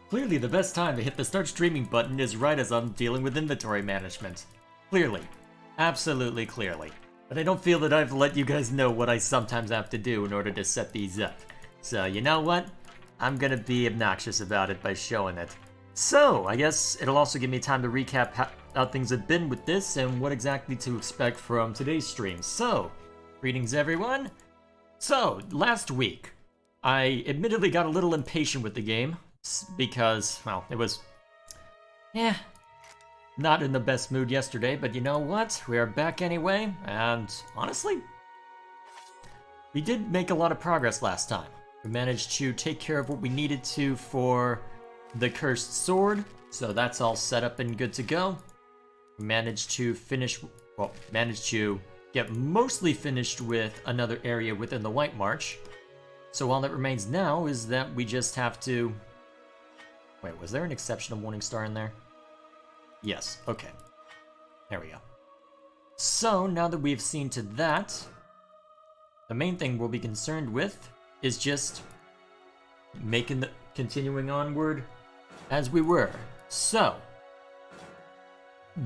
Clearly, the best time to hit the start streaming button is right as I'm dealing with inventory management. Clearly. Absolutely clearly. But I don't feel that I've let you guys know what I sometimes have to do in order to set these up. So, you know what? I'm gonna be obnoxious about it by showing it. So, I guess it'll also give me time to recap how things have been with this and what exactly to expect from today's stream. So, greetings everyone. So, last week, I admittedly got a little impatient with the game because, well, it was, not in the best mood yesterday, but you know what? We are back anyway, and honestly, we did make a lot of progress last time. We managed to take care of what we needed to for the cursed sword, so that's all set up and good to go. We managed to get mostly finished with another area within the White March. So all that remains now is that we just have to... Wait, was there an exceptional Morning Star in there? Yes, okay. There we go. So, now that we've seen to that, the main thing we'll be concerned with is just continuing onward as we were. So,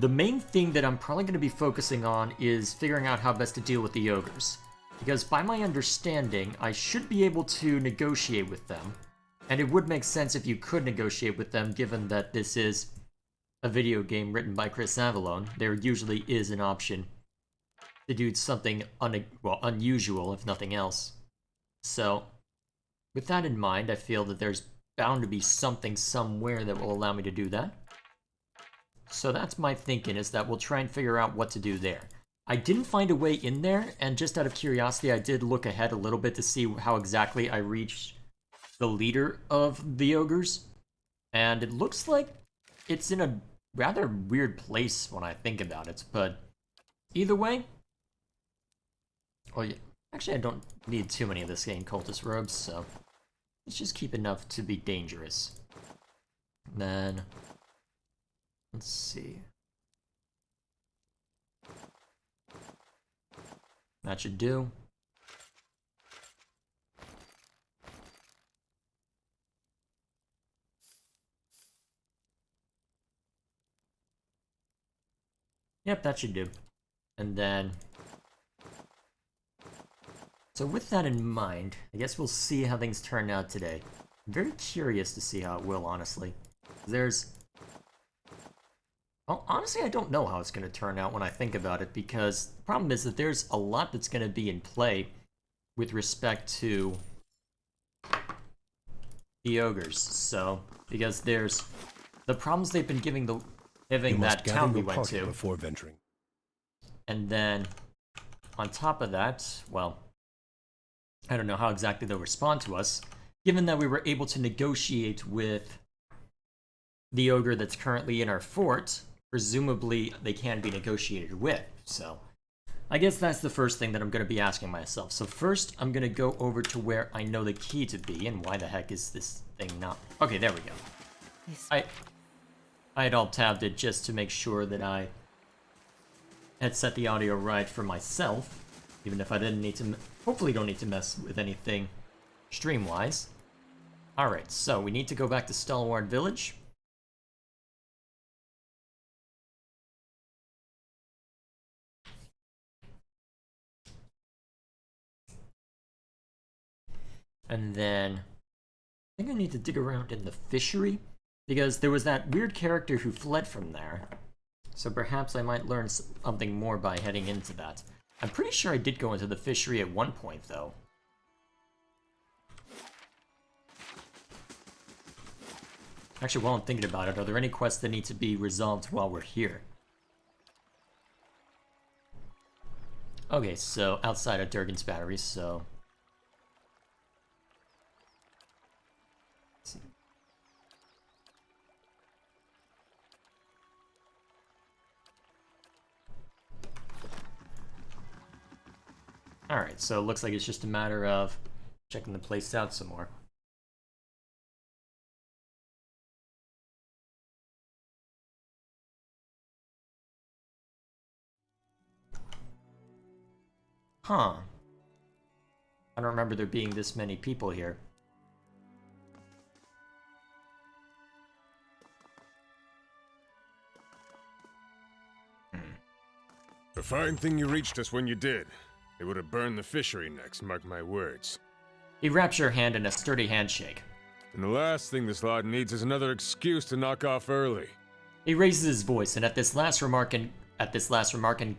the main thing that I'm probably going to be focusing on is figuring out how best to deal with the ogres. Because by my understanding, I should be able to negotiate with them. And it would make sense if you could negotiate with them, given that this is a video game written by Chris Avallone. There usually is an option to do something unusual, if nothing else. So, with that in mind, I feel that there's bound to be something somewhere that will allow me to do that. So that's my thinking, is that we'll try and figure out what to do there. I didn't find a way in there, and just out of curiosity, I did look ahead a little bit to see how exactly I reached the leader of the ogres. And it looks like it's in a rather weird place when I think about it, but either way... Oh yeah, actually I don't need too many of this game cultist robes, so let's just keep enough to be dangerous. And then, let's see. That should do. Yep, that should do. And then... So with that in mind, I guess we'll see how things turn out today. I'm very curious to see how it will, honestly. There's... Well, honestly, I don't know how it's going to turn out when I think about it, because the problem is that there's a lot that's going to be in play with respect to the ogres. So, because there's the problems they've been giving that town we went to before venturing. And then on top of that, well, I don't know how exactly they'll respond to us, given that we were able to negotiate with the ogre that's currently in our fort. Presumably they can be negotiated with, so I guess that's the first thing that I'm going to be asking myself. So first, I'm going to go over to where I know the key to be, and why the heck is this thing not... Okay, there we go. I had alt-tabbed it just to make sure that I had set the audio right for myself, even if I didn't need to... Hopefully don't need to mess with anything stream-wise. Alright, so we need to go back to Stalwart Village. And then, I think I need to dig around in the fishery, because there was that weird character who fled from there. So perhaps I might learn something more by heading into that. I'm pretty sure I did go into the fishery at one point, though. Actually, while I'm thinking about it, are there any quests that need to be resolved while we're here? Okay, so outside of Durgan's Battery, so... Alright, so it looks like it's just a matter of checking the place out some more. Huh. I don't remember there being this many people here. A fine thing you reached us when you did. They would have burned the fishery next, mark my words. He wraps your hand in a sturdy handshake. And the last thing this lot needs is another excuse to knock off early. He raises his voice, and at this last remark and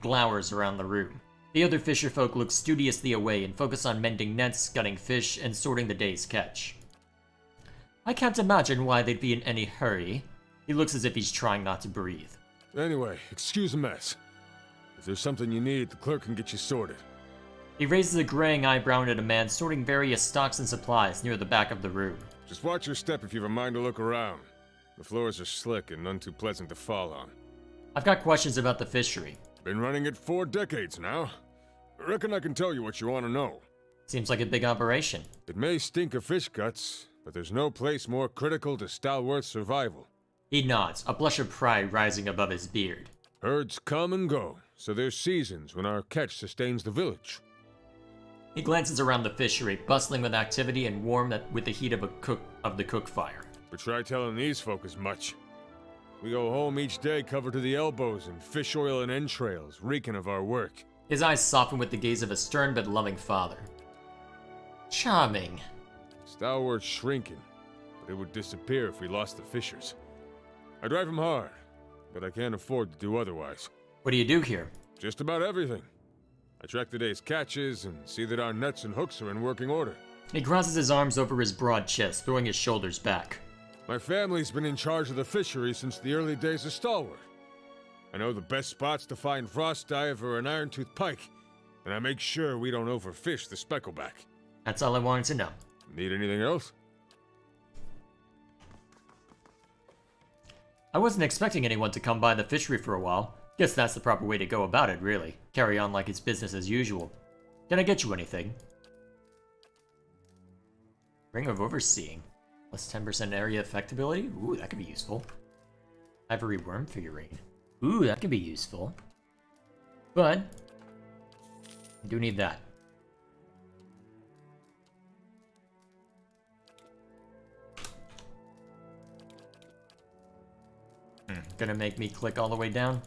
glowers around the room. The other fisherfolk look studiously away and focus on mending nets, gutting fish, and sorting the day's catch. I can't imagine why they'd be in any hurry. He looks as if he's trying not to breathe. Anyway, excuse the mess. If there's something you need, the clerk can get you sorted. He raises a graying eyebrow at a man sorting various stocks and supplies near the back of the room. Just watch your step if you have a mind to look around. The floors are slick and none too pleasant to fall on. I've got questions about the fishery. Been running it 4 decades now. I reckon I can tell you what you want to know. Seems like a big operation. It may stink of fish guts, but there's no place more critical to Stalworth's survival. He nods, a blush of pride rising above his beard. Herds come and go, so there's seasons when our catch sustains the village. He glances around the fishery, bustling with activity and warm with the heat of the cook fire. But try telling these folk as much. We go home each day covered to the elbows in fish oil and entrails, reeking of our work. His eyes soften with the gaze of a stern but loving father. Charming. Stalworth's shrinking, but it would disappear if we lost the fishers. I drive him hard, but I can't afford to do otherwise. What do you do here? Just about everything. I track the day's catches and see that our nets and hooks are in working order. He crosses his arms over his broad chest, throwing his shoulders back. My family's been in charge of the fishery since the early days of Stalworth. I know the best spots to find frost dive or an iron-toothed pike, and I make sure we don't overfish the speckleback. That's all I wanted to know. Need anything else? I wasn't expecting anyone to come by the fishery for a while. Guess that's the proper way to go about it, really. Carry on like it's business as usual. Can I get you anything? Ring of Overseeing. Plus 10% area effectability? Ooh, that could be useful. Ivory worm figurine. Ooh, that could be useful. But I do need that. Gonna make me click all the way down?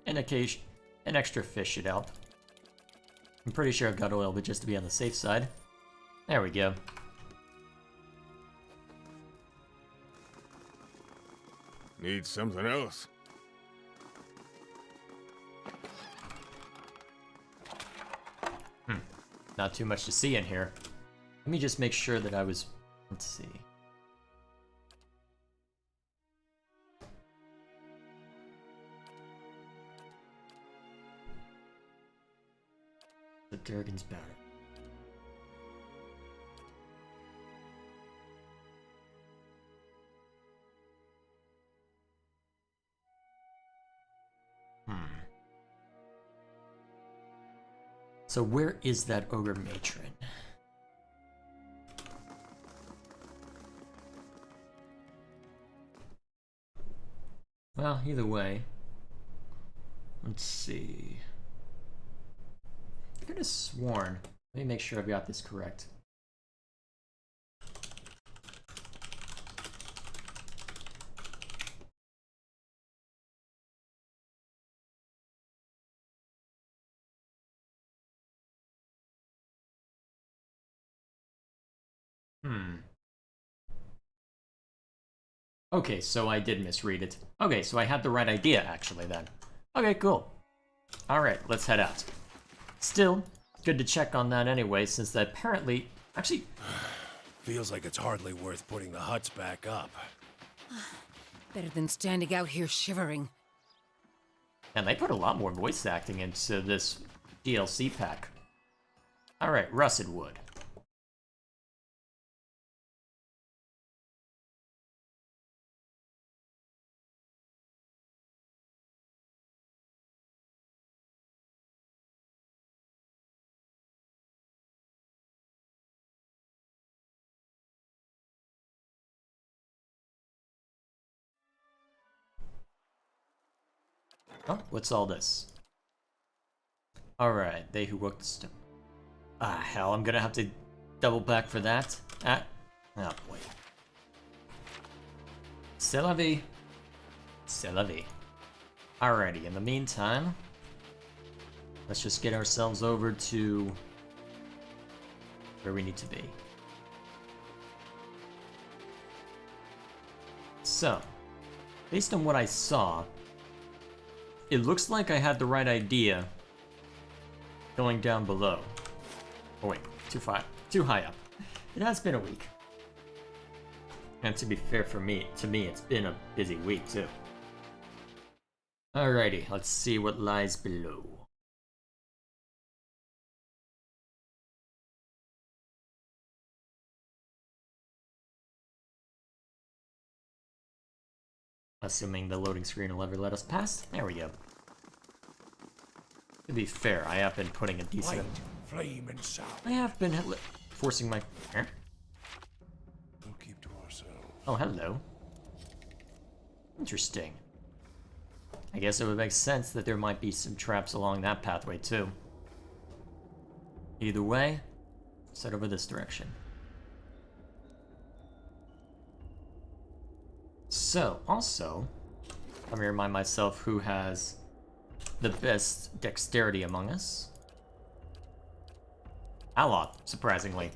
An extra fish should help. I'm pretty sure I've got oil, but just to be on the safe side. There we go. Need something else? Not too much to see in here. Let me just make sure that I was... Let's see. The Durgan's Battle. So where is that ogre matron? Well, either way. Let's see. I could have sworn. Let me make sure I've got this correct. Okay, so I did misread it. Okay, so I had the right idea, actually, then. Okay, cool. Alright, let's head out. Still, good to check on that anyway, since that apparently... Actually... Feels like it's hardly worth putting the huts back up. Better than standing out here shivering. And they put a lot more voice acting into this DLC pack. Alright, russet wood. Oh, what's all this? Alright, they who work the stone. Ah, hell, I'm gonna have to double back for that. Oh boy. C'est la vie. C'est la vie. Alrighty, in the meantime, Let's just get ourselves over to where we need to be. So, based on what I saw, it looks like I had the right idea going down below. Oh wait, too high up. It has been a week. And to be fair to me, it's been a busy week too. Alrighty, let's see what lies below. Assuming the loading screen will ever let us pass. There we go. To be fair, I have been putting a decent... Light, flame, and sound. I have been forcing my... We'll keep to ourselves. Oh, hello. Interesting. I guess it would make sense that there might be some traps along that pathway, too. Either way, let's head over this direction. So, also, let me remind myself who has the best dexterity among us. Aloth, surprisingly.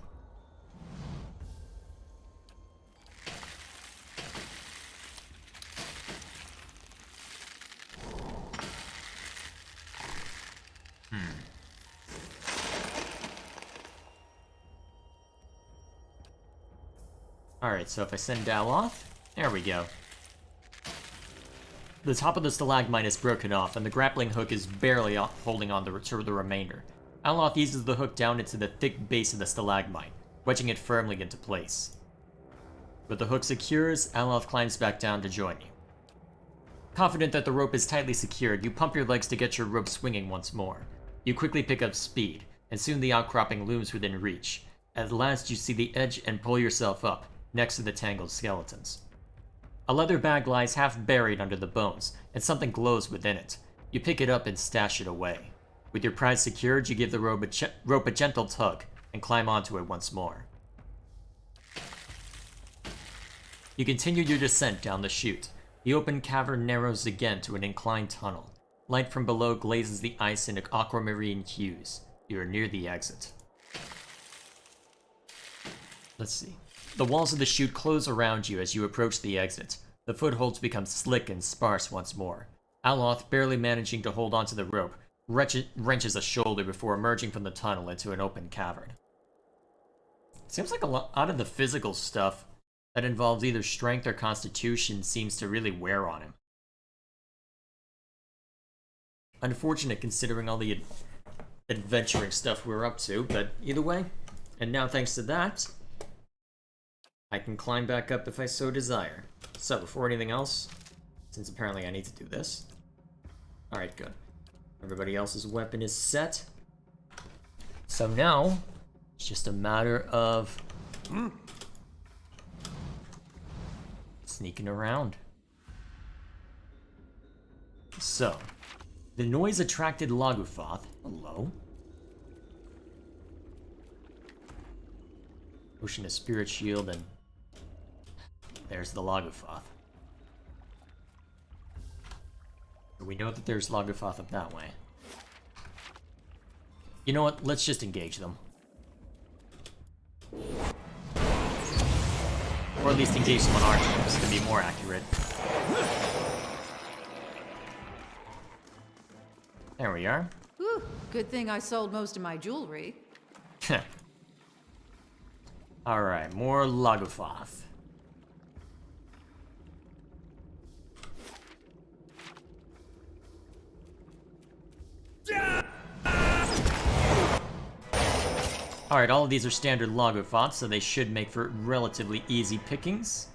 Alright, so if I send Aloth, there we go. The top of the stalagmite is broken off, and the grappling hook is barely holding on to the remainder. Aloth eases the hook down into the thick base of the stalagmite, wedging it firmly into place. With the hook secures, Aloth climbs back down to join you. Confident that the rope is tightly secured, you pump your legs to get your rope swinging once more. You quickly pick up speed, and soon the outcropping looms within reach. At last you see the edge and pull yourself up, next to the tangled skeletons. A leather bag lies half buried under the bones, and something glows within it. You pick it up and stash it away. With your prize secured, you give the rope a gentle tug, and climb onto it once more. You continue your descent down the chute. The open cavern narrows again to an inclined tunnel. Light from below glazes the ice in aquamarine hues. You are near the exit. Let's see. The walls of the chute close around you as you approach the exit. The footholds become slick and sparse once more. Aloth, barely managing to hold onto the rope, wrenches a shoulder before emerging from the tunnel into an open cavern. Seems like a lot of the physical stuff that involves either strength or constitution seems to really wear on him. Unfortunate considering all the adventuring stuff we're up to, but either way. And now thanks to that, I can climb back up if I so desire. So, before anything else, since apparently I need to do this. Alright, good. Everybody else's weapon is set. So now, it's just a matter of sneaking around. So, the noise attracted Laguthoth. Hello. Pushing a spirit shield, and there's the Laguthoth. We know that there's Laguthoth up that way. You know what? Let's just engage them. Or at least engage them on our terms to be more accurate. There we are. Whew, good thing I sold most of my jewelry. Alright, more Laguthoth. Alright, all of these are standard Laguthoths, so they should make for relatively easy pickings.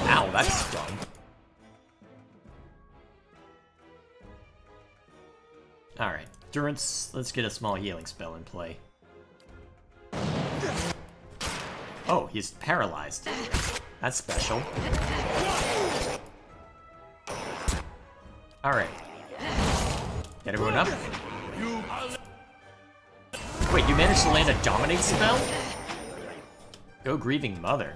Ow, that's stung. Alright, Durance, let's get a small healing spell in play. Oh, he's paralyzed. That's special. Alright. Get everyone up? Wait, you managed to land a dominate spell? Go Grieving Mother.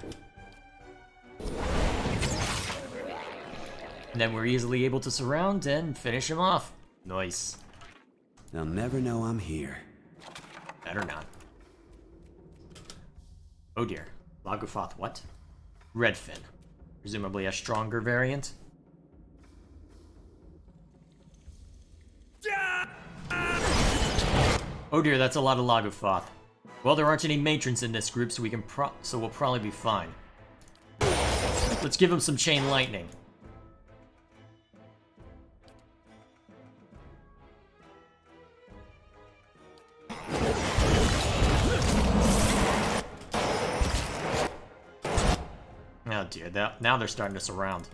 And then we're easily able to surround and finish him off. Nice. They'll never know I'm here. Better not. Oh dear. Lagufoth, what? Redfin. Presumably a stronger variant. Oh dear, that's a lot of Lagufoth. Well, there aren't any matrons in this group, so we'll probably be fine. Let's give him some chain lightning. Oh dear, now they're starting to surround.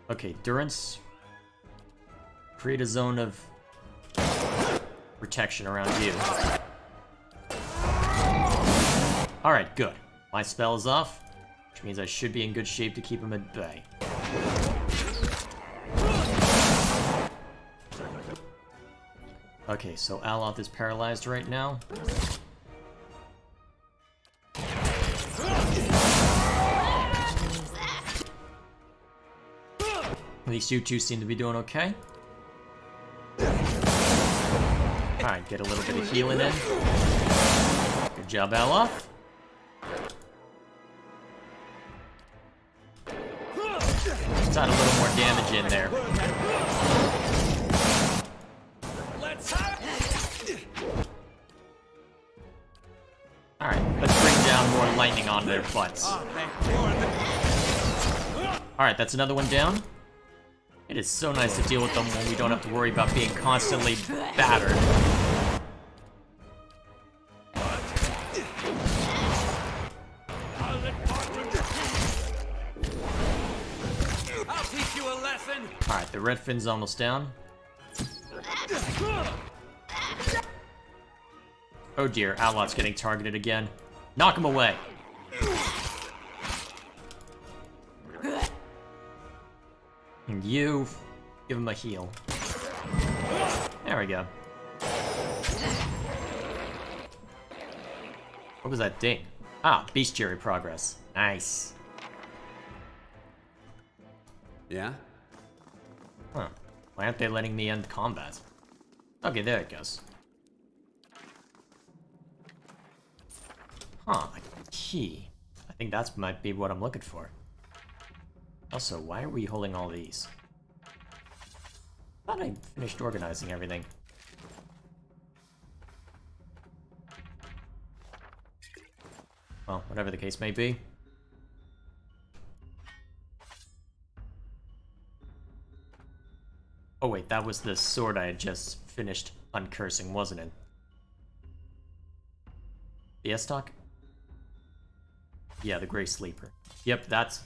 Okay, Durance. Create a zone of protection around you. Alright, good. My spell is off, which means I should be in good shape to keep him at bay. Okay, so Aloth is paralyzed right now. These two seem to be doing okay. Alright, get a little bit of healing in. Good job, Aloth. Let's add a little more damage in there. Alright, let's bring down more lightning on their butts. Alright, that's another one down. It is so nice to deal with them when we don't have to worry about being constantly battered. I'll teach you a lesson. Alright, the red fin's almost down. Oh dear, Aloth's getting targeted again. Knock him away. And you, give him a heal. There we go. What was that ding? Ah, bestiary progress. Nice. Yeah? Huh. Why aren't they letting me end combat? Okay, there it goes. Huh, a key. I think that might be what I'm looking for. Also, why are we holding all these? I thought I finished organizing everything. Well, whatever the case may be. Oh wait, that was the sword I had just finished uncursing, wasn't it? The S-Talk? Yeah, the Grey Sleeper. Yep, that's...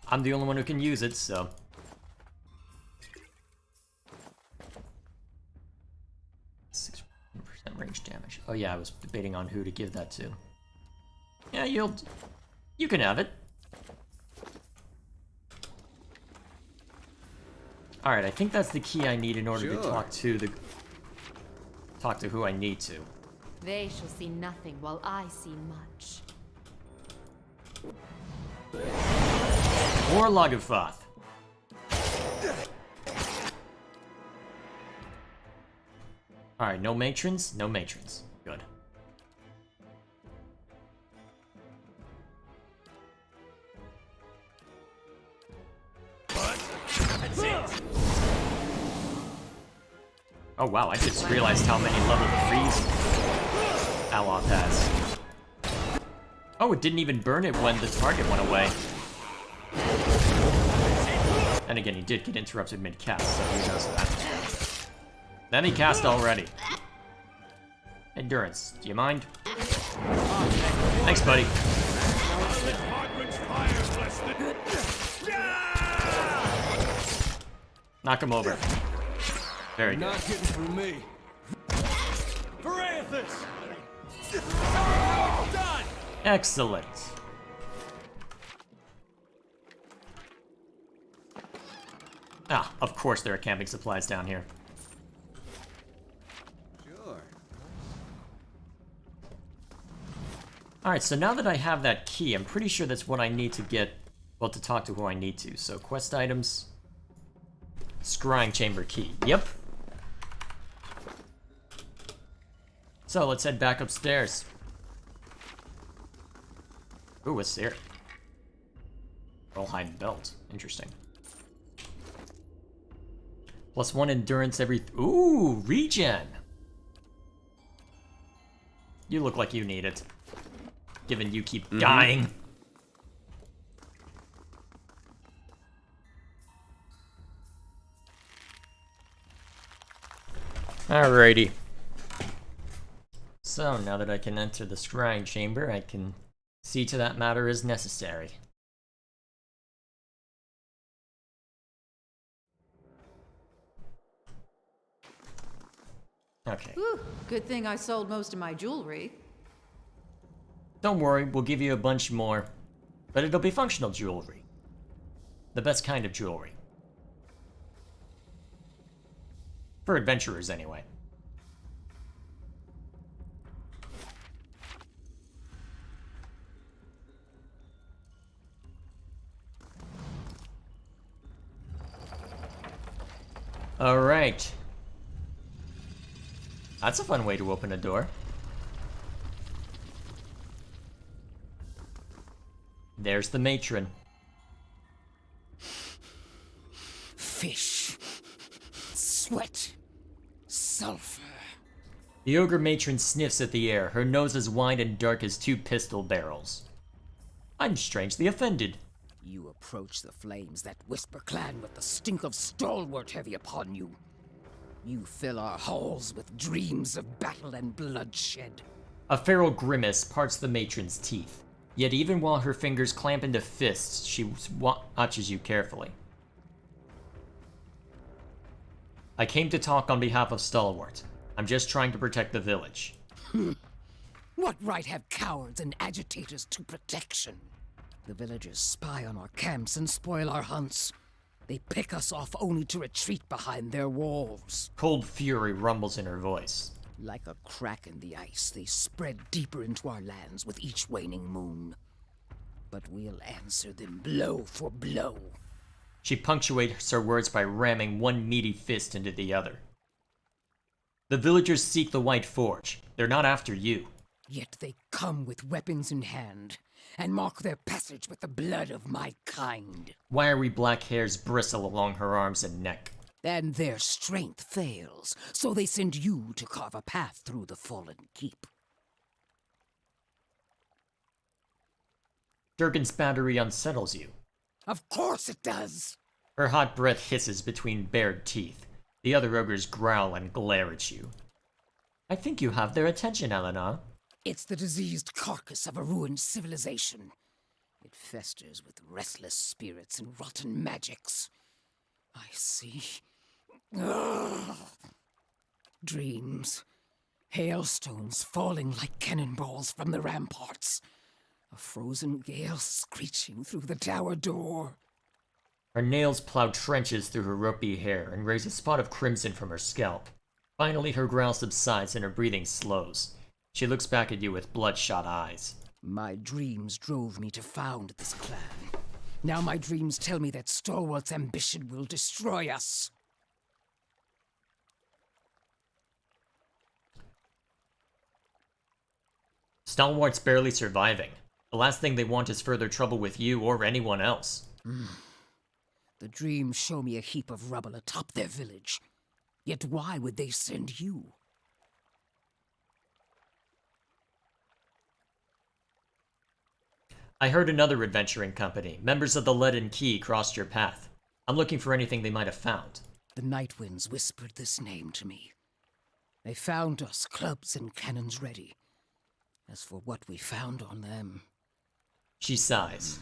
I'm the only one who can use it, so... 6% range damage. Oh yeah, I was debating on who to give that to. Yeah, you can have it. Alright, I think that's the key I need in order to talk to who I need to. They shall see nothing while I see much. Or Lagufoth. Alright, no matrons? No matrons. Good. Oh wow, I just realized how many level 3s Aloth has. Oh, it didn't even burn it when the target went away. And again, he did get interrupted mid-cast, so who knows that. Then he cast already. Endurance, do you mind? Thanks, buddy. Knock him over. Very good. Not getting through me. Excellent. Ah, of course there are camping supplies down here. Sure. Alright, so now that I have that key, I'm pretty sure that's what I need to get, well, to talk to who I need to. So, quest items. Scrying Chamber Key. Yep. So let's head back upstairs. Ooh, what's there? Rollhide belt. Interesting. +1 endurance every... Ooh, regen! You look like you need it. Given you keep dying. Alrighty. So, now that I can enter the Scrying Chamber, I can see to that matter is necessary. Okay. Whew, good thing I sold most of my jewelry. Don't worry, we'll give you a bunch more. But it'll be functional jewelry. The best kind of jewelry. For adventurers, anyway. Alright. That's a fun way to open a door. There's the matron. Fish. Sweat. Sulfur. The ogre matron sniffs at the air, her nose as wide and dark as 2 pistol barrels. I'm strangely offended. You approach the flames that whisper clan with the stink of stalwart heavy upon you. You fill our halls with dreams of battle and bloodshed. A feral grimace parts the matron's teeth. Yet even while her fingers clamp into fists, she watches you carefully. I came to talk on behalf of Stalwart. I'm just trying to protect the village. What right have cowards and agitators to protection? The villagers spy on our camps and spoil our hunts. They pick us off only to retreat behind their walls. Cold fury rumbles in her voice. Like a crack in the ice, they spread deeper into our lands with each waning moon. But we'll answer them blow for blow. She punctuates her words by ramming one meaty fist into the other. The villagers seek the White Forge. They're not after you. Yet they come with weapons in hand, and mark their passage with the blood of my kind. Wiry black hairs bristle along her arms and neck. And their strength fails, so they send you to carve a path through the fallen keep. Durgan's battery unsettles you. Of course it does! Her hot breath hisses between bared teeth. The other ogres growl and glare at you. I think you have their attention, Eleanor. It's the diseased carcass of a ruined civilization. It festers with restless spirits and rotten magics. I see. Ugh. Dreams. Hailstones falling like cannonballs from the ramparts. A frozen gale screeching through the tower door. Her nails plow trenches through her ropey hair and raise a spot of crimson from her scalp. Finally, her growl subsides and her breathing slows. She looks back at you with bloodshot eyes. My dreams drove me to found this clan. Now my dreams tell me that Stalwart's ambition will destroy us. Stalwart's barely surviving. The last thing they want is further trouble with you or anyone else. The dreams show me a heap of rubble atop their village. Yet why would they send you? I heard another adventuring company, members of the Leaden Key, crossed your path. I'm looking for anything they might have found. The Night Winds whispered this name to me. They found us, clubs and cannons ready. As for what we found on them... She sighs.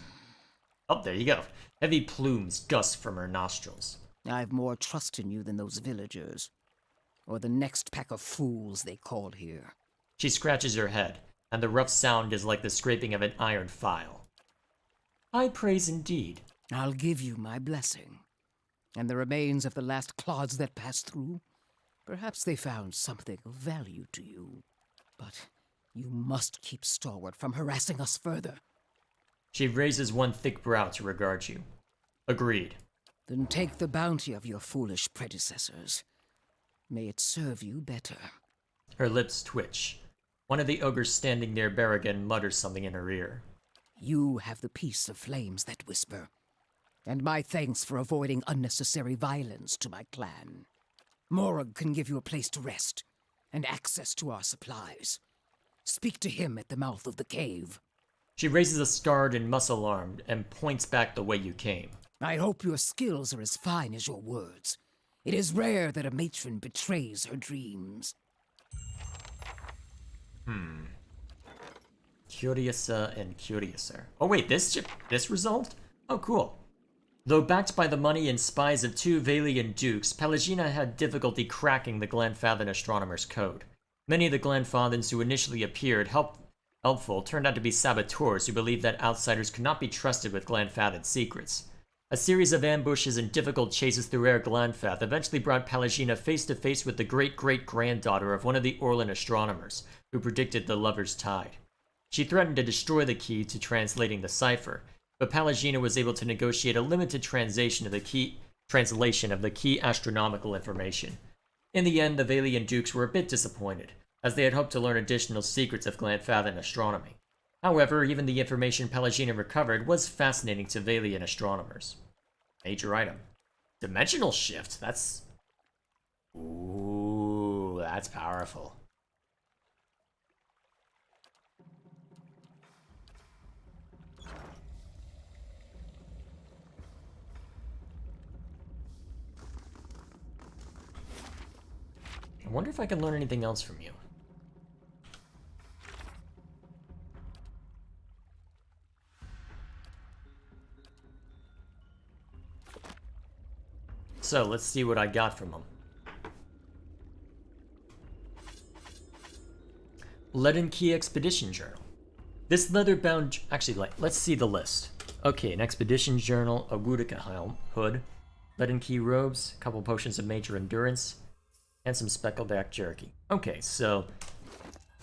Oh, there you go. Heavy plumes gust from her nostrils. I've more trust in you than those villagers. Or the next pack of fools they call here. She scratches her head, and the rough sound is like the scraping of an iron file. High praise indeed. I'll give you my blessing. And the remains of the last clods that passed through. Perhaps they found something of value to you. But you must keep Stalwart from harassing us further. She raises one thick brow to regard you. Agreed. Then take the bounty of your foolish predecessors. May it serve you better. Her lips twitch. One of the ogres standing near Berrigan mutters something in her ear. You have the peace of flames that whisper, and my thanks for avoiding unnecessary violence to my clan. Morag can give you a place to rest, and access to our supplies. Speak to him at the mouth of the cave. She raises a scarred and muscle-armed and points back the way you came. I hope your skills are as fine as your words. It is rare that a matron betrays her dreams. Curiouser and curiouser. Oh wait, this result? Oh cool. Though backed by the money and spies of 2 Valian dukes, Pelagina had difficulty cracking the Glenfathen astronomer's code. Many of the Glenfathens who initially appeared helpful turned out to be saboteurs who believed that outsiders could not be trusted with Glenfathen's secrets. A series of ambushes and difficult chases through Air Glenfath eventually brought Pelagina face to face with the great-great-granddaughter of one of the Orlan astronomers, who predicted the Lover's Tide. She threatened to destroy the key to translating the cipher, but Pelagina was able to negotiate a limited translation of the key astronomical information. In the end, the Valian dukes were a bit disappointed, as they had hoped to learn additional secrets of Glenfathen astronomy. However, even the information Pelagina recovered was fascinating to Valian astronomers. Major item. Dimensional shift? That's... Ooh, that's powerful. I wonder if I can learn anything else from you. So, let's see what I got from him. Leaden Key Expedition Journal. This leather-bound... Actually, let's see the list. Okay, an Expedition Journal, a Wudica helm, hood, Leaden Key robes, a couple potions of major endurance, and some speckleback jerky. Okay, so...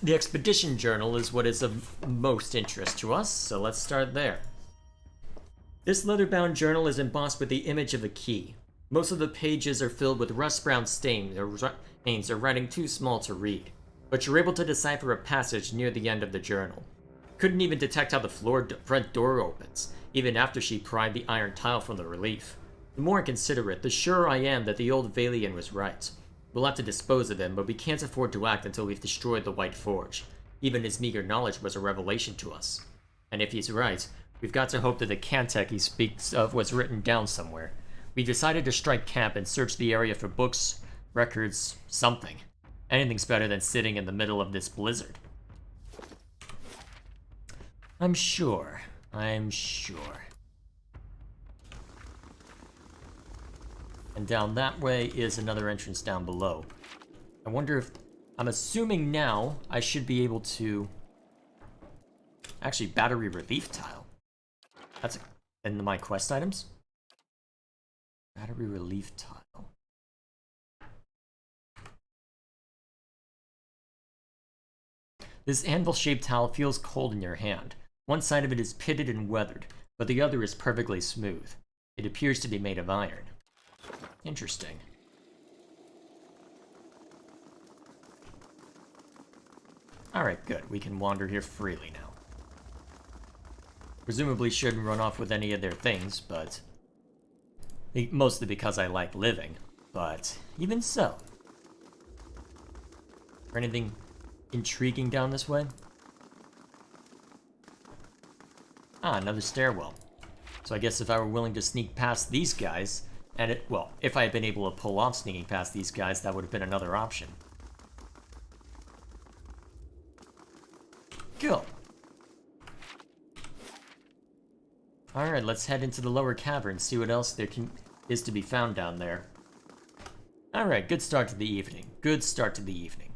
the Expedition Journal is what is of most interest to us, so let's start there. This leather-bound journal is embossed with the image of a key. Most of the pages are filled with rust-brown stains or writing too small to read, but you're able to decipher a passage near the end of the journal. Couldn't even detect how the front door opens, even after she pried the iron tile from the relief. The more I consider it, the surer I am that the old Valian was right. We'll have to dispose of him, but we can't afford to act until we've destroyed the White Forge. Even his meager knowledge was a revelation to us. And if he's right, we've got to hope that the Cantek he speaks of was written down somewhere. We decided to strike camp and search the area for books, records, something. Anything's better than sitting in the middle of this blizzard. I'm sure. And down that way is another entrance down below. I wonder if... I'm assuming now I should be able to... Actually, battery relief tile. That's in my quest items? Battery relief tile. This anvil-shaped tile feels cold in your hand. One side of it is pitted and weathered, but the other is perfectly smooth. It appears to be made of iron. Interesting. Alright, good. We can wander here freely now. Presumably shouldn't run off with any of their things, but... mostly because I like living, but even so. Is there anything intriguing down this way? Ah, another stairwell. So I guess if I were willing to sneak past these guys, and well, if I had been able to pull off sneaking past these guys, that would have been another option. Go! Alright, let's head into the lower cavern, see what else there is to be found down there. Alright, good start to the evening. Good start to the evening.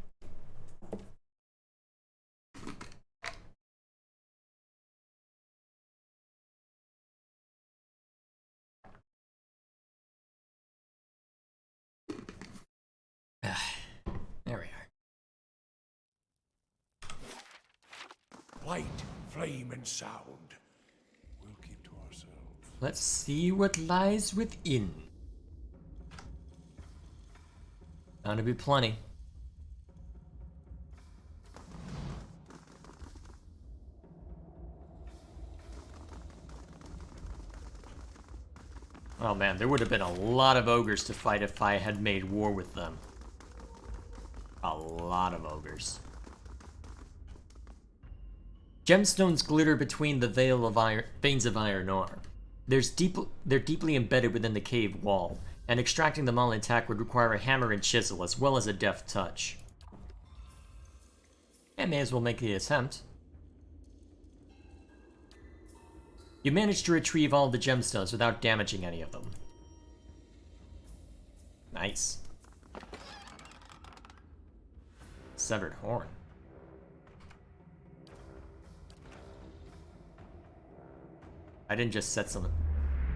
There we are. Light, flame, and sound. We'll keep to ourselves. Let's see what lies within. Bound to be plenty. Oh man, there would have been a lot of ogres to fight if I had made war with them. A lot of ogres. Gemstones glitter between the veins of iron ore. They're deeply embedded within the cave wall, and extracting them all intact would require a hammer and chisel as well as a deft touch. I may as well make the attempt. You managed to retrieve all the gemstones without damaging any of them. Nice. Severed horn. I didn't just set something.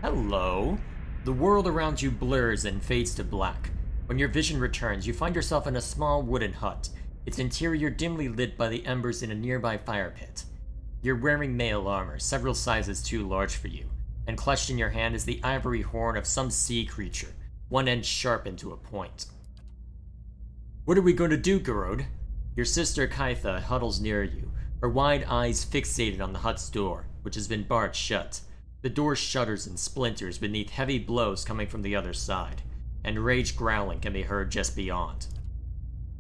Hello. The world around you blurs and fades to black. When your vision returns, you find yourself in a small wooden hut, its interior dimly lit by the embers in a nearby fire pit. You're wearing mail armor, several sizes too large for you, and clutched in your hand is the ivory horn of some sea creature, one end sharpened to a point. What are we going to do, Garode? Your sister Kaitha huddles near you, her wide eyes fixated on the hut's door, which has been barred shut. The door shudders and splinters beneath heavy blows coming from the other side, and rage growling can be heard just beyond.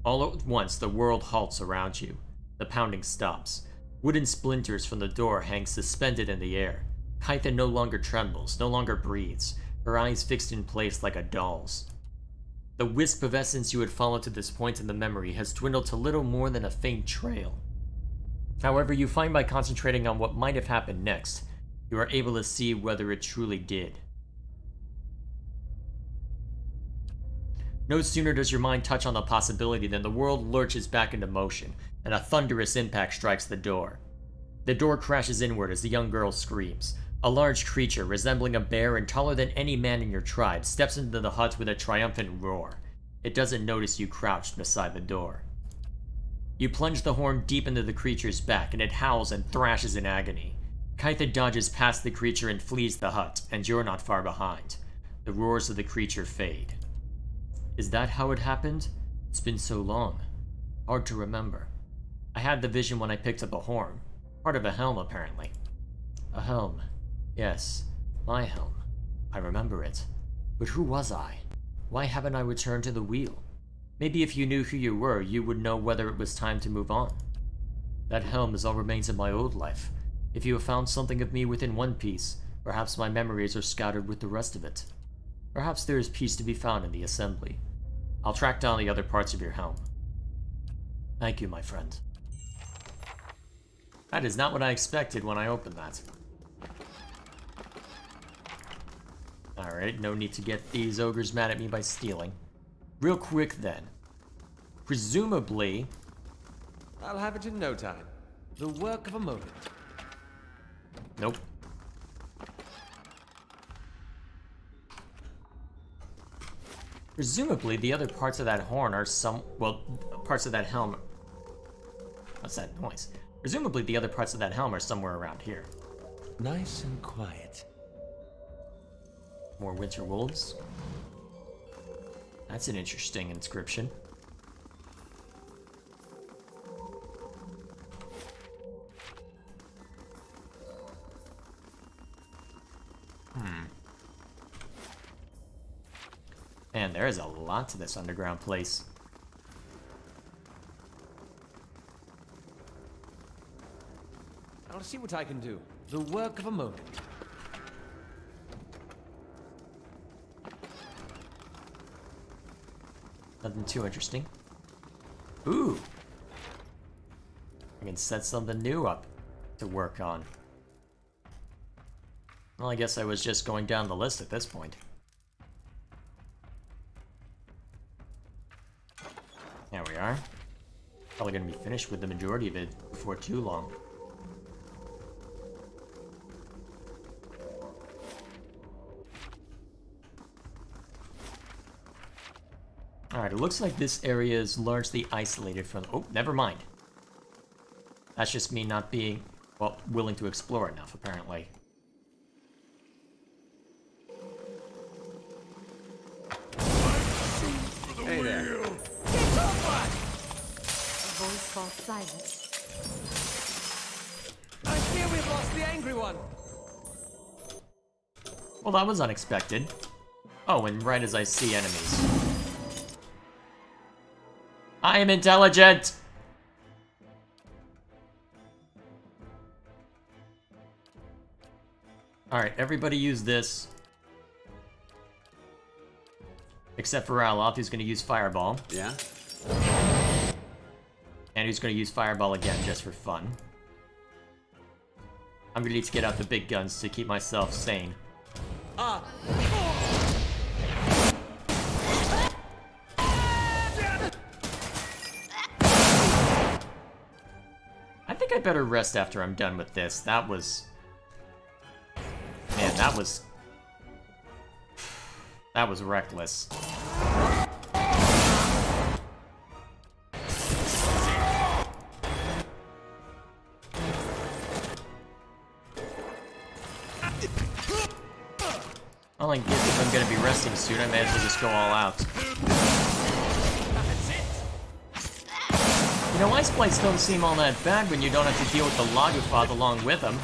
All at once, the world halts around you. The pounding stops. Wooden splinters from the door hang suspended in the air. Kaitha no longer trembles, no longer breathes, her eyes fixed in place like a doll's. The wisp of essence you had followed to this point in the memory has dwindled to little more than a faint trail. However, you find by concentrating on what might have happened next, you are able to see whether it truly did. No sooner does your mind touch on the possibility than the world lurches back into motion, and a thunderous impact strikes the door. The door crashes inward as the young girl screams. A large creature, resembling a bear and taller than any man in your tribe, steps into the hut with a triumphant roar. It doesn't notice you crouched beside the door. You plunge the horn deep into the creature's back, and it howls and thrashes in agony. Kaitha dodges past the creature and flees the hut, and you're not far behind. The roars of the creature fade. Is that how it happened? It's been so long. Hard to remember. I had the vision when I picked up a horn. Part of a helm, apparently. A helm. Yes, my helm. I remember it. But who was I? Why haven't I returned to the wheel? Maybe if you knew who you were, you would know whether it was time to move on. That helm is all remains of my old life. If you have found something of me within one piece, perhaps my memories are scattered with the rest of it. Perhaps there is peace to be found in the assembly. I'll track down the other parts of your helm. Thank you, my friend. That is not what I expected when I opened that. Alright, no need to get these ogres mad at me by stealing. Real quick then. Presumably... I'll have it in no time. The work of a moment. Nope. Presumably the other parts of that horn are parts of that helm... What's that noise? Presumably the other parts of that helm are somewhere around here. Nice and quiet. More winter wolves. That's an interesting inscription. Man, there is a lot to this underground place. I'll see what I can do. The work of a moment. Nothing too interesting. Ooh! I can set something new up to work on. Well, I guess I was just going down the list at this point. There we are. Probably gonna be finished with the majority of it before too long. Alright, it looks like this area is largely isolated from... Oh, never mind. That's just me not being, well, willing to explore enough, apparently. Hey there. Get off A voice falls silent. I fear we've lost the angry one. Well, that was unexpected. Oh, and right as I see enemies. I am intelligent! Alright, everybody use this. Except for Raloth, who's going to use Fireball. Yeah? And who's going to use Fireball again, just for fun. I'm going to need to get out the big guns to keep myself sane. Ah. I think I better rest after I'm done with this. That was... Man, that was... That was reckless. Well, I guess if I'm gonna be resting soon, I may as well just go all out. You know, ice blights don't seem all that bad when you don't have to deal with the Lagufath along with them.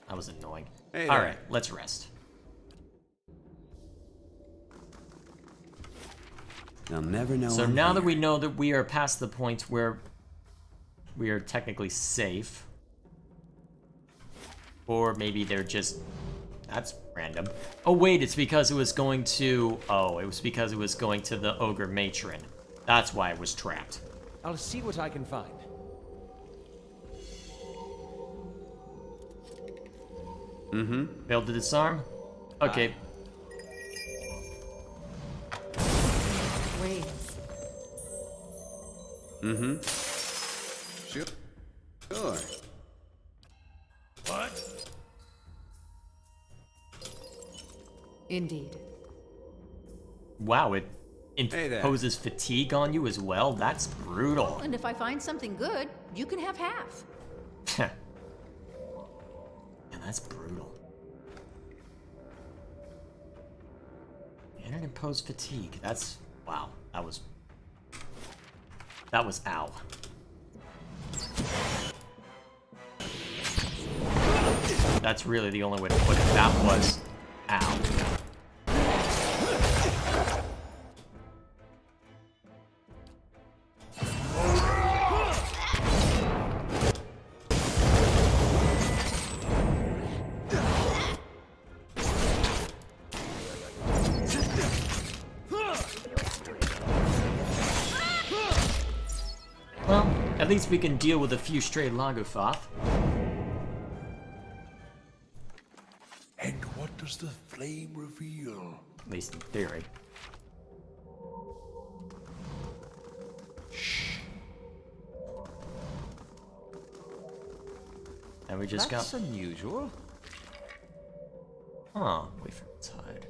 That was annoying. Hey all there. right, let's rest. They'll never know. So I'm now here. that we know that we are past the point where we are technically safe, or maybe they're just... That's random. Oh wait, it's because it was going to... Oh, it was because it was going to the ogre matron. That's why it was trapped. I'll see what I can find. Mm-hmm. Failed to disarm? Okay. Waves. Mm-hmm. Sure. Sure. What? Indeed. Wow, it Hey there. imposes fatigue on you as well? That's brutal. And if I find something good, you can have half. Yeah, that's brutal. And it imposed fatigue. That's... Wow, that was... That was ow. That's really the only way to put it. That was ow. Well, at least we can deal with a few stray Lagufath. And what does the flame reveal? At least in theory. And we just That's got... unusual. Huh, wait for its hide.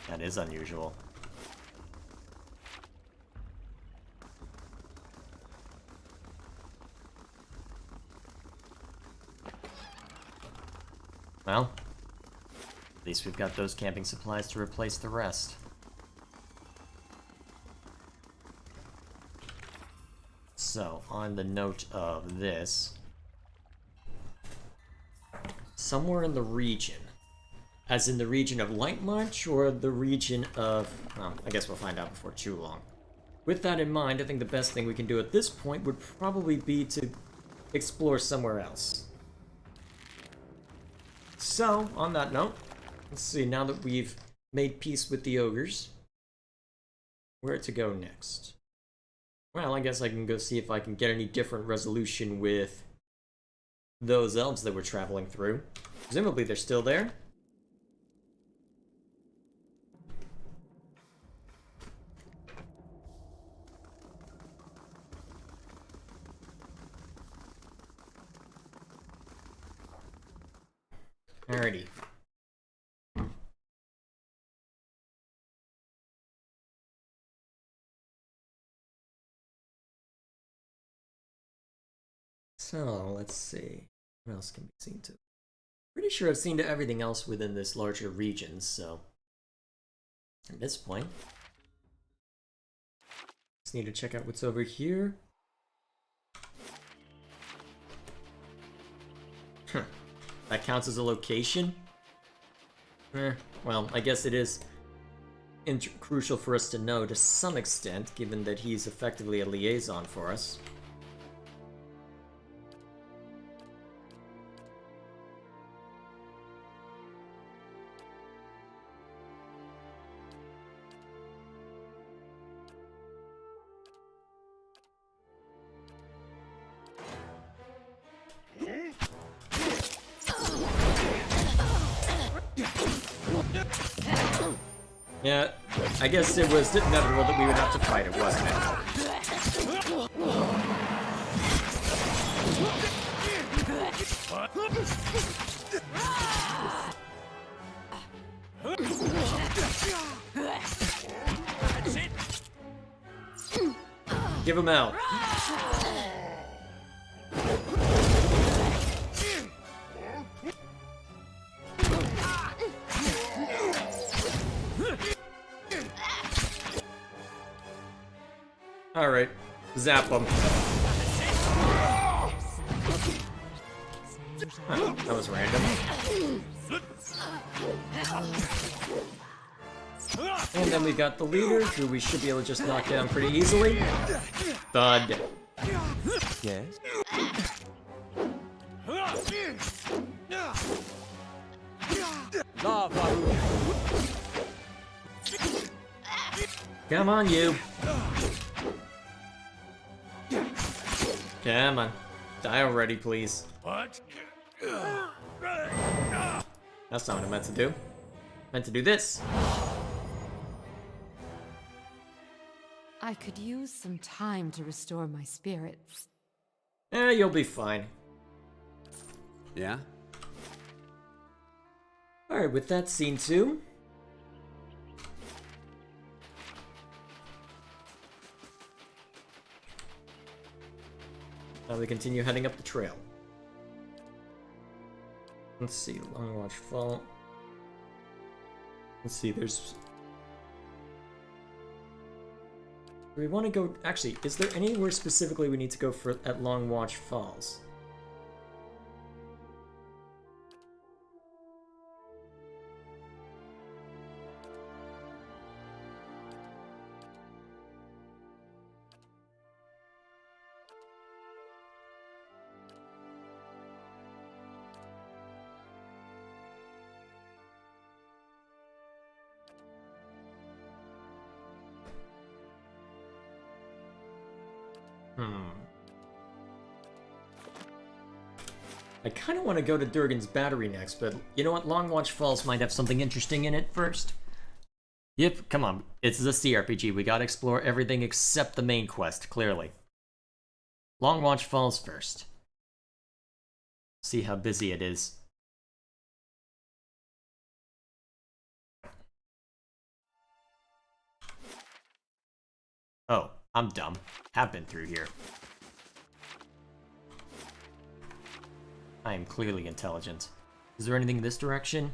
That is unusual. Well, at least we've got those camping supplies to replace the rest. So, on the note of this, somewhere in the region, as in the region of Light March or the region of... Well, I guess we'll find out before too long. With that in mind, I think the best thing we can do at this point would probably be to explore somewhere else. So, on that note, let's see, now that we've made peace with the ogres, where to go next? Well, I guess I can go see if I can get any different resolution with those elves that we're traveling through. Presumably they're still there. Alrighty. So, let's see. What else can be seen to? Pretty sure I've seen to everything else within this larger region, so... At this point... Just need to check out what's over here. Huh. That counts as a location? Well, I guess it is crucial for us to know to some extent, given that he's effectively a liaison for us. Yeah, I guess it was inevitable that we would have to fight it, wasn't it? Give him out. Alright, zap him. Huh, that was random. And then we got the leader, who we should be able to just knock down pretty easily. Thud. Yes? Come on, you. Come on. Die already, please. What? That's not what I meant to do. Meant to do this. I could use some time to restore my spirits. You'll be fine. Yeah? Alright, with that scene 2. Now we continue heading up the trail. Let's see, Long Watch Fall. Let's see, there's... Do we want to go... Actually, is there anywhere specifically we need to go for at Long Watch Falls? I kind of want to go to Durgan's Battery next, but you know what? Long Watch Falls might have something interesting in it first. Yep, come on. It's a CRPG. We gotta explore everything except the main quest, clearly. Long Watch Falls first. See how busy it is. Oh, I'm dumb. Have been through here. I am clearly intelligent. Is there anything in this direction?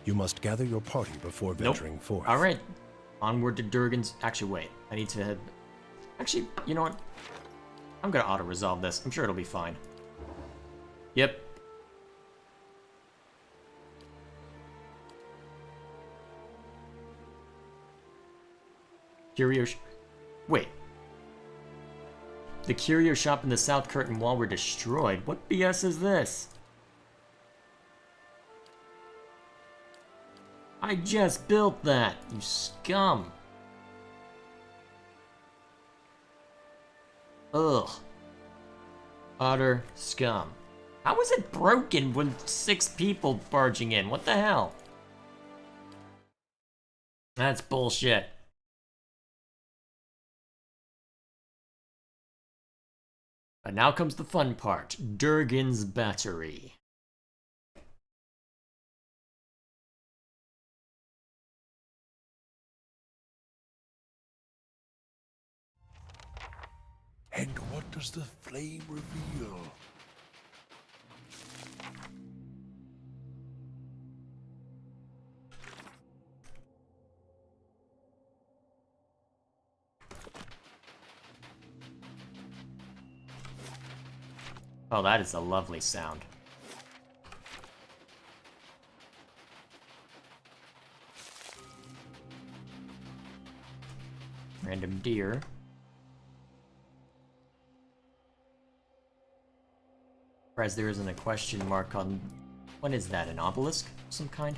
You must gather your party before venturing forth. Alright. Onward to Durgan's... Actually, wait. I need to head... Actually, you know what? I'm gonna auto-resolve this. I'm sure it'll be fine. Yep. Curio... Wait. The curio shop and the South Curtain Wall were destroyed. What BS is this? I just built that, you scum. Ugh. Utter scum. How was it broken when 6 people barging in? What the hell? That's bullshit. And now comes the fun part, Durgan's Battery. And what does the flame reveal? Oh, that is a lovely sound. Random deer. Surprised there isn't a question mark on... What is that, an obelisk of some kind?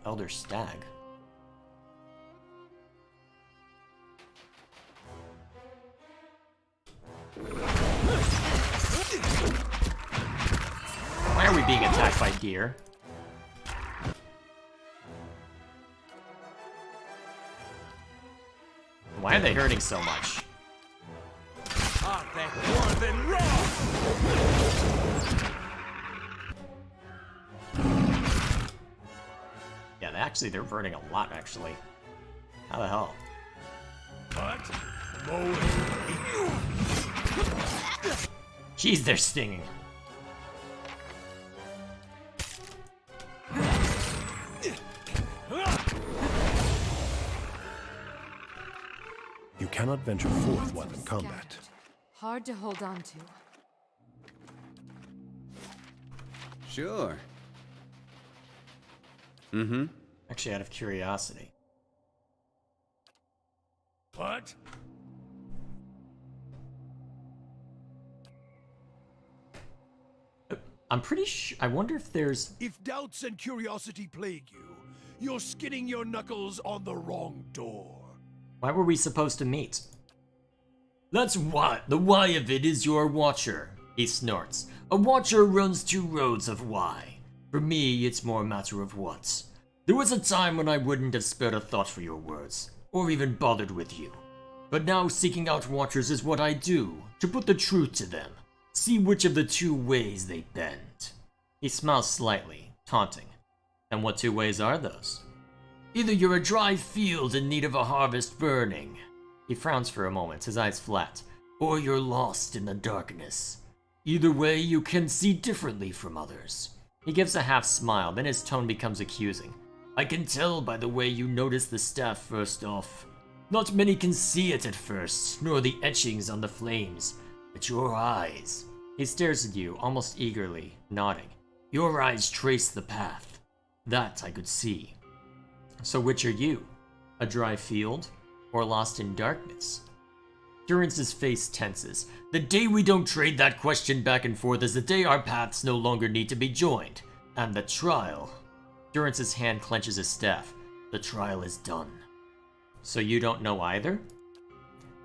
Elder stag. Why are we being attacked by deer? Why are they hurting so much? Aren't they more than wrong? Yeah, they're hurting a lot, actually. How the hell? But Jeez, they're stinging. you cannot venture forth while in combat. Scattered. Hard to hold on to. Sure. Actually, out of curiosity. What? I'm pretty sure... I wonder if there's... If doubts and curiosity plague you, you're skidding your knuckles on the wrong door. Why were we supposed to meet? That's why. The why of it is your watcher, he snorts. A watcher runs two roads of why. For me, it's more a matter of what. There was a time when I wouldn't have spared a thought for your words, or even bothered with you. But now seeking out watchers is what I do, to put the truth to them. See which of the two ways they bend. He smiles slightly, taunting. And what two ways are those? Either you're a dry field in need of a harvest burning. He frowns for a moment, his eyes flat. Or you're lost in the darkness. Either way, you can see differently from others. He gives a half smile, then his tone becomes accusing. I can tell by the way you notice the staff first off. Not many can see it at first, nor the etchings on the flames. But your eyes... He stares at you, almost eagerly, nodding. Your eyes trace the path. That I could see. So which are you? A dry field? Or lost in darkness? Durance's face tenses. The day we don't trade that question back and forth is the day our paths no longer need to be joined. And the trial... Durance's hand clenches his staff. The trial is done. So you don't know either?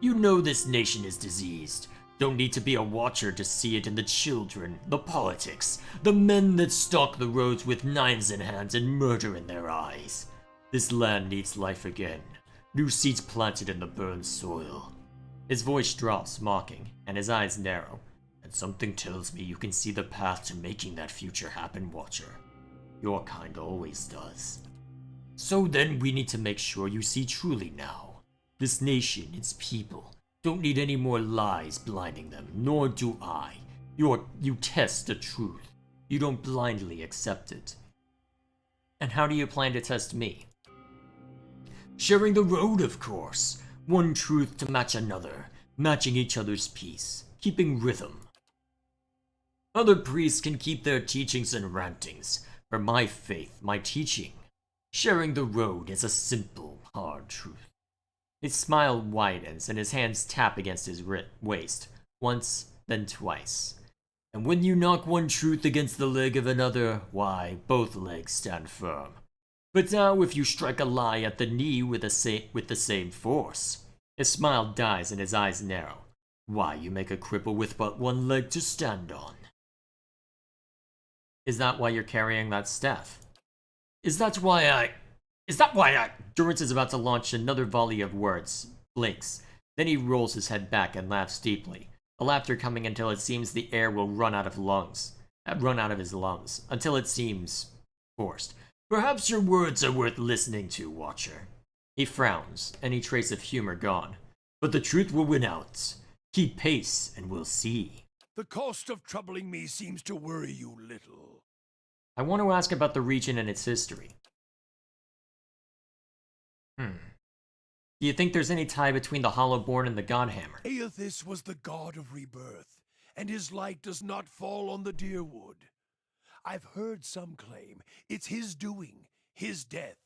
You know this nation is diseased. Don't need to be a watcher to see it in the children, the politics, the men that stalk the roads with knives in hands and murder in their eyes. This land needs life again. New seeds planted in the burned soil. His voice drops, mocking, and his eyes narrow. And something tells me you can see the path to making that future happen, Watcher. Your kind always does. So then we need to make sure you see truly now. This nation, its people, don't need any more lies blinding them, nor do I. You test the truth. You don't blindly accept it. And how do you plan to test me? Sharing the road, of course. One truth to match another, matching each other's peace, keeping rhythm. Other priests can keep their teachings and rantings. For my faith, my teaching, sharing the road is a simple, hard truth. His smile widens and his hands tap against his waist, once, then twice. And when you knock one truth against the leg of another, why, both legs stand firm. But now if you strike a lie at the knee with the same force, his smile dies and his eyes narrow. Why, you make a cripple with but one leg to stand on. Is that why you're carrying that staff? Is that why Durance is about to launch another volley of words, blinks. Then he rolls his head back and laughs deeply. The laughter coming until it seems the air will run out of his lungs, until it seems forced. Perhaps your words are worth listening to, Watcher. He frowns, any trace of humor gone. But the truth will win out. Keep pace, and we'll see. The cost of troubling me seems to worry you little. I want to ask about the region and its history. Do you think there's any tie between the Hollowborn and the Godhammer? Aethys was the god of rebirth, and his light does not fall on the Deerwood. I've heard some claim it's his doing, his death.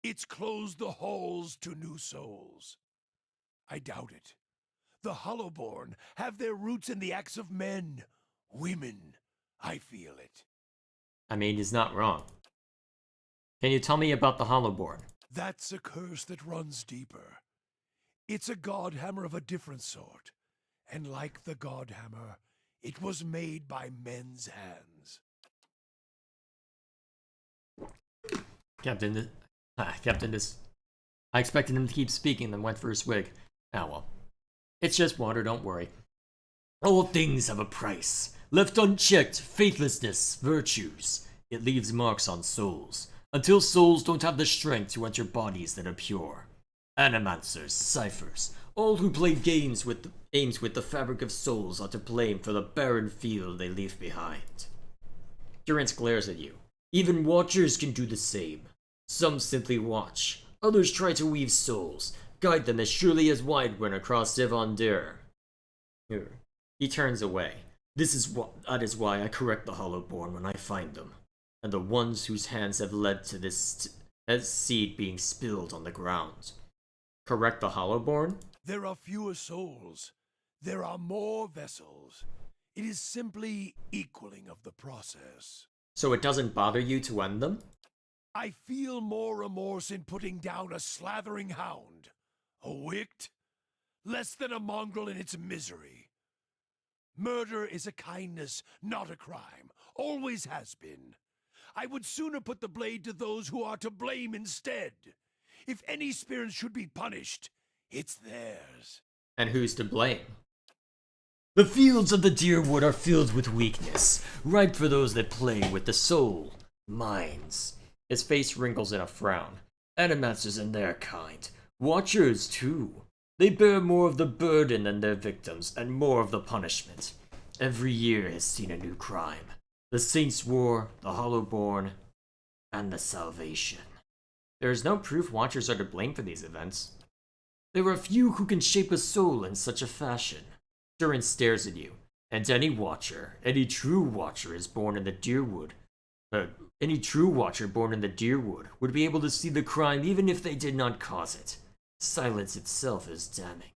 It's closed the halls to new souls. I doubt it. The Hollowborn have their roots in the acts of men, women. I feel it. I mean, he's not wrong. Can you tell me about the Hollowborn? That's a curse that runs deeper. It's a godhammer of a different sort, and like the godhammer, it was made by men's hands. Captain, I expected him to keep speaking, then went for a swig. Ah well. It's just water, don't worry. All things have a price. Left unchecked, faithlessness, virtues. It leaves marks on souls. Until souls don't have the strength to enter bodies that are pure. Animancers, ciphers, all who play games with the fabric of souls are to blame for the barren field they leave behind. Durance glares at you. Even watchers can do the same. Some simply watch. Others try to weave souls, guide them as surely as Widewind across Zivondir. He turns away. That is why I correct the Hollowborn when I find them, and the ones whose hands have led to this seed being spilled on the ground. Correct the Hollowborn? There are fewer souls. There are more vessels. It is simply equaling of the process. So it doesn't bother you to end them? I feel more remorse in putting down a slathering hound. A wict? Less than a mongrel in its misery. Murder is a kindness, not a crime. Always has been. I would sooner put the blade to those who are to blame instead. If any spirit should be punished, it's theirs. And who's to blame? The fields of the Deerwood are filled with weakness, ripe for those that play with the soul, minds. His face wrinkles in a frown. Animancers and their kind. Watchers, too. They bear more of the burden than their victims, and more of the punishment. Every year has seen a new crime. The Saints' War, the Hollowborn, and the Salvation. There is no proof Watchers are to blame for these events. There are few who can shape a soul in such a fashion. Durin stares at you, and any true Watcher is born in the Deerwood. Any true Watcher born in the Deerwood would be able to see the crime even if they did not cause it. Silence itself is damning.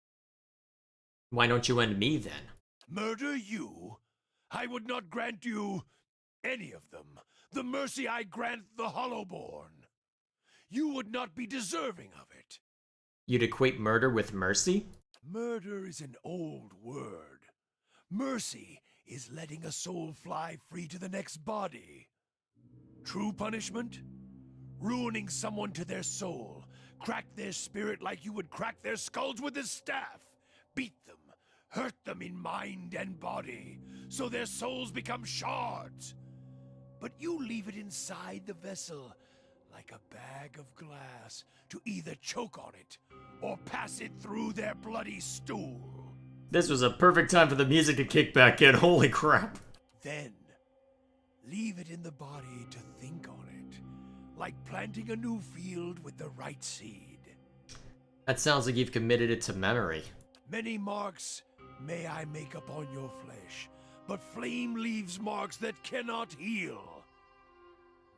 Why don't you end me, then? Murder you? I would not grant you any of them the mercy I grant the Hollowborn. You would not be deserving of it. You'd equate murder with mercy? Murder is an old word. Mercy is letting a soul fly free to the next body. True punishment? Ruining someone to their soul. Crack their spirit like you would crack their skulls with a staff. Beat them. Hurt them in mind and body, so their souls become shards. But you leave it inside the vessel, like a bag of glass, to either choke on it, or pass it through their bloody stool. This was a perfect time for the music to kick back in, holy crap. Then, leave it in the body to think on it, like planting a new field with the right seed. That sounds like you've committed it to memory. Many marks may I make upon your flesh, but flame leaves marks that cannot heal.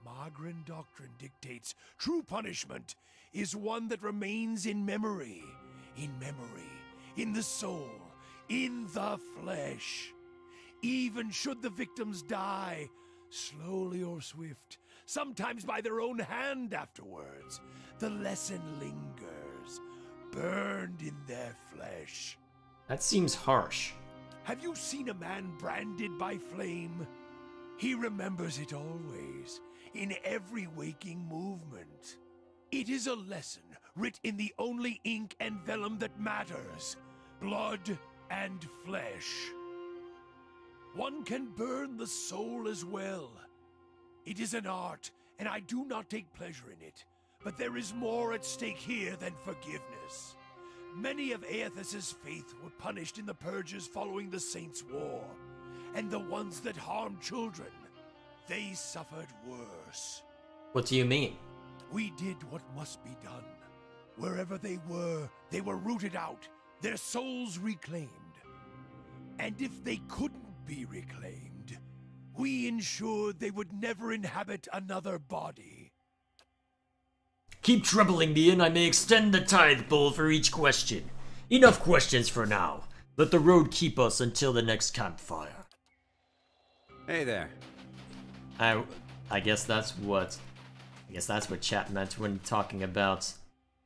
Magrin doctrine dictates true punishment is one that remains in memory, in the soul, in the flesh. Even should the victims die, slowly or swift, sometimes by their own hand afterwards, the lesson lingers, burned in their flesh. That seems harsh. Have you seen a man branded by flame? He remembers it always, in every waking movement. It is a lesson writ in the only ink and vellum that matters, blood and flesh. One can burn the soul as well. It is an art, and I do not take pleasure in it, But there is more at stake here than forgiveness. Many of Aethys's faith were punished in the purges following the Saints' War. And the ones that harmed children, they suffered worse. What do you mean? We did what must be done. Wherever they were rooted out, their souls reclaimed. And if they couldn't be reclaimed, we ensured they would never inhabit another body. Keep troubling me and I may extend the tithe bowl for each question. Enough questions for now. Let the road keep us until the next campfire. Hey there. I guess that's what chat meant when talking about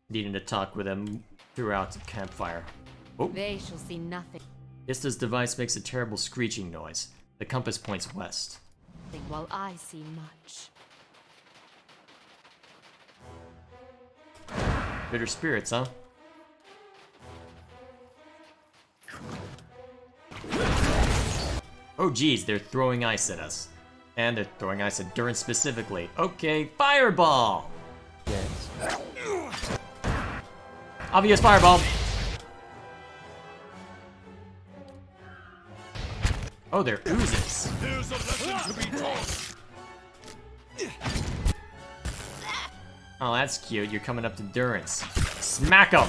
needing to talk with him throughout the campfire. Oh. They shall see nothing. Ista's device makes a terrible screeching noise. The compass points west. While I see much. Bitter spirits, huh? Oh geez, they're throwing ice at us. And they're throwing ice at Durin specifically. Okay, fireball! Yes. Obvious fireball! Oh, they're oozes. There's a lesson to be taught. Oh, that's cute. You're coming up to Durin's. Smack him!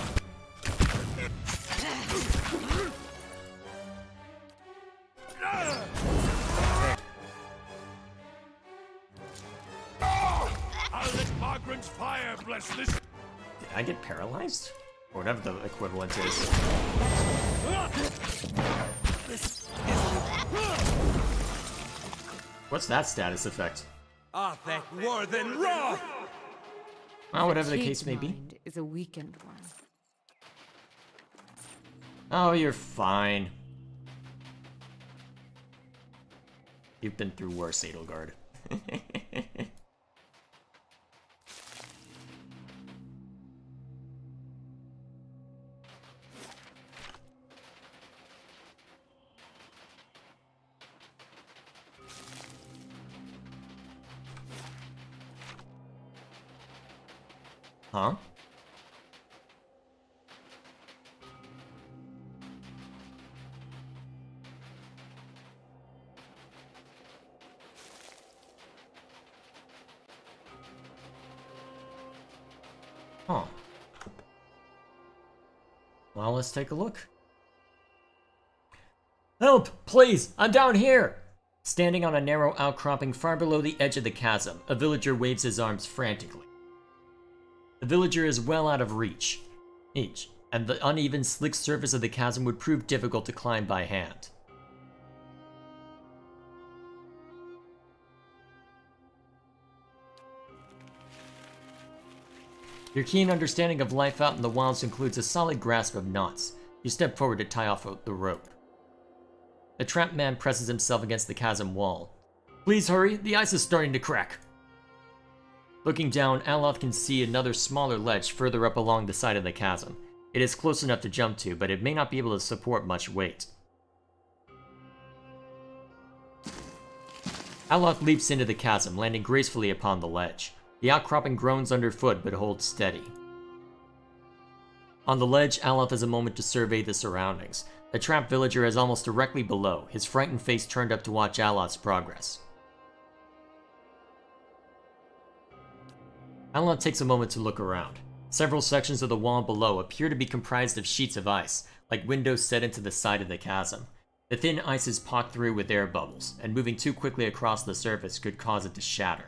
I'll let Margaret's fire bless this. Did I get paralyzed? Or whatever the equivalent is. What's that status effect? Thank war than raw! Well, whatever the case may be. Mind is a weakened one. Oh, you're fine. You've been through worse, Edelgard. Huh? Huh. Well, let's take a look. Help! Please! I'm down here! Standing on a narrow outcropping far below the edge of the chasm, a villager waves his arms frantically. The villager is well out of reach, and the uneven, slick surface of the chasm would prove difficult to climb by hand. Your keen understanding of life out in the wilds includes a solid grasp of knots. You step forward to tie off the rope. The trapped man presses himself against the chasm wall. Please hurry, the ice is starting to crack. Looking down, Aloth can see another smaller ledge further up along the side of the chasm. It is close enough to jump to, but it may not be able to support much weight. Aloth leaps into the chasm, landing gracefully upon the ledge. The outcropping groans underfoot, but holds steady. On the ledge, Aloth has a moment to survey the surroundings. The trapped villager is almost directly below, his frightened face turned up to watch Aloth's progress. Aloth takes a moment to look around. Several sections of the wall below appear to be comprised of sheets of ice, like windows set into the side of the chasm. The thin ice is pocked through with air bubbles, and moving too quickly across the surface could cause it to shatter.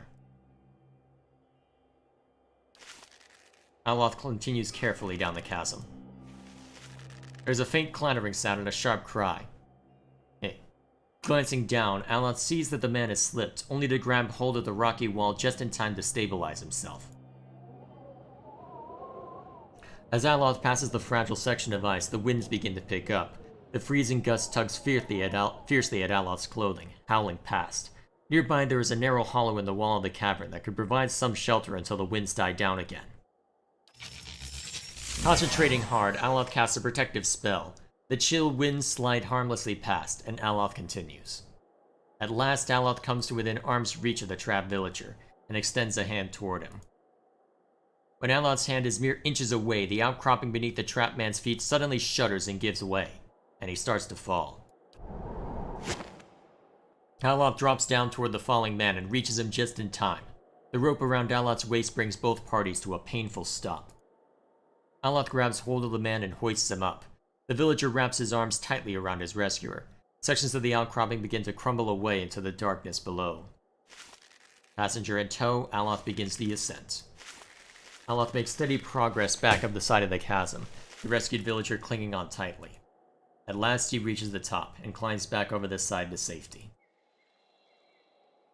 Aloth continues carefully down the chasm. There's a faint clattering sound and a sharp cry. Hey. Glancing down, Aloth sees that the man has slipped, only to grab hold of the rocky wall just in time to stabilize himself. As Aloth passes the fragile section of ice, the winds begin to pick up. The freezing gust tugs fiercely at Aloth's clothing, howling past. Nearby there is a narrow hollow in the wall of the cavern that could provide some shelter until the winds die down again. Concentrating hard, Aloth casts a protective spell. The chill winds slide harmlessly past, and Aloth continues. At last, Aloth comes to within arm's reach of the trapped villager, and extends a hand toward him. When Alot's hand is mere inches away, the outcropping beneath the trapped man's feet suddenly shudders and gives way, and he starts to fall. Alot drops down toward the falling man and reaches him just in time. The rope around Alot's waist brings both parties to a painful stop. Alot grabs hold of the man and hoists him up. The villager wraps his arms tightly around his rescuer. Sections of the outcropping begin to crumble away into the darkness below. Passenger in tow, Alot begins the ascent. Alot makes steady progress back up the side of the chasm, the rescued villager clinging on tightly. At last he reaches the top and climbs back over the side to safety.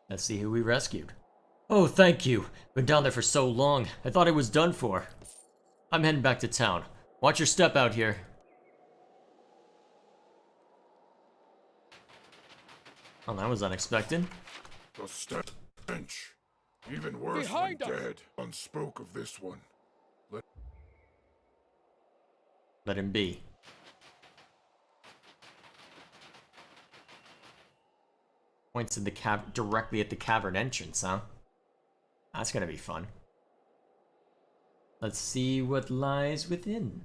Let's see who we rescued. Oh, thank you. Been down there for so long, I thought I was done for. I'm heading back to town. Watch your step out here. Oh, that was unexpected. The stench. Even worse than dead. One spoke of this one. Let him be. Points in the directly at the cavern entrance, huh? That's gonna be fun. Let's see what lies within.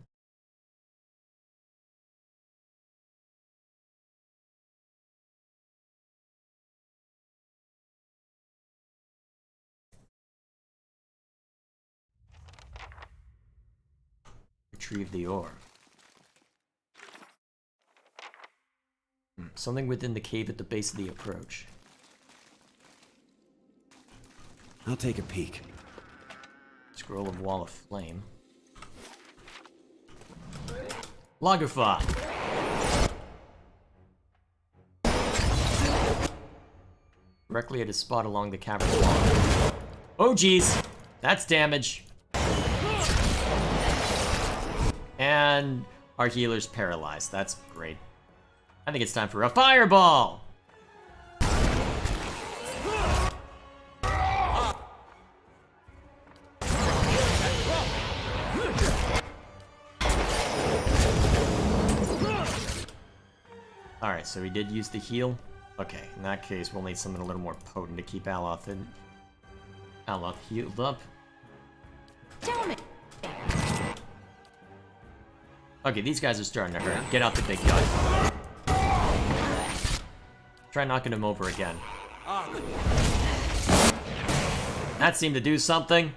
Retrieve the ore. Something within the cave at the base of the approach. I'll take a peek. Scroll of Wall of Flame. Lagerfa! Directly at a spot along the cavern wall. Oh geez! That's damage! And our healer's paralyzed. That's great. I think it's time for a fireball! Alright, so he did use the heal. Okay, in that case, we'll need something a little more potent to keep Aloth healed up. Tell me. Okay, these guys are starting to hurt. Get out the big gun. Try knocking him over again. That seemed to do something.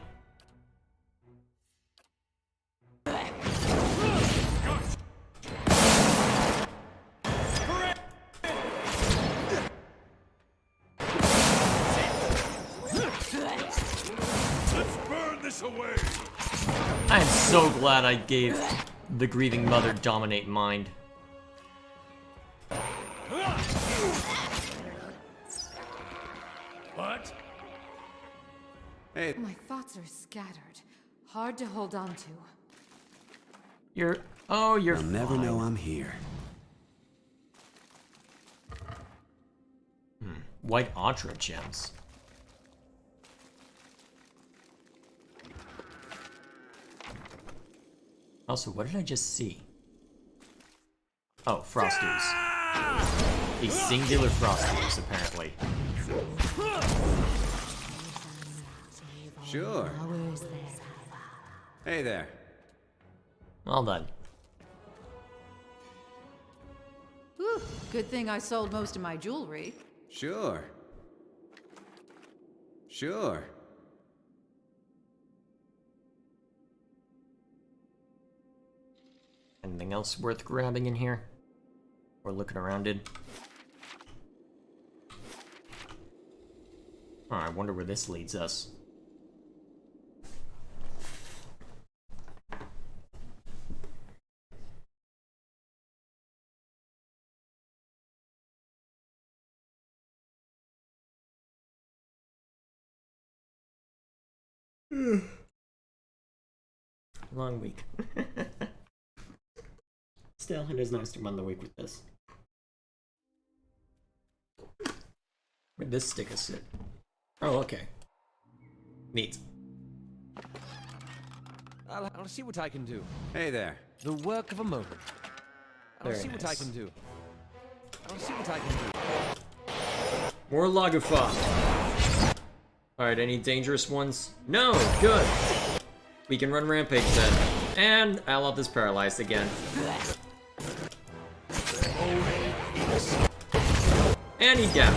I am so glad I gave the grieving mother dominate mind. What? Hey. My thoughts are scattered. Hard to hold on to. You're You'll fine. never know I'm here. White Ultra gems. Also, what did I just see? Oh, frost ooze. A singular frost ooze, apparently. Sure. Hey there. Well done. Whew, good thing I sold most of my jewelry. Sure. Sure. Anything else worth grabbing in here? Or looking around in? Oh, I wonder where this leads us. Long week. Still, it is nice to run the week with this. Where'd this sticker sit? Oh, okay. Neat. I'll see what I can do. Hey there. The work of a moment. I'll Very see what I nice. can do. I'll see what I can do. More Lagerfa. Alright, any dangerous ones? No! Good! We can run Rampage then. And Alop is paralyzed again. And he's down.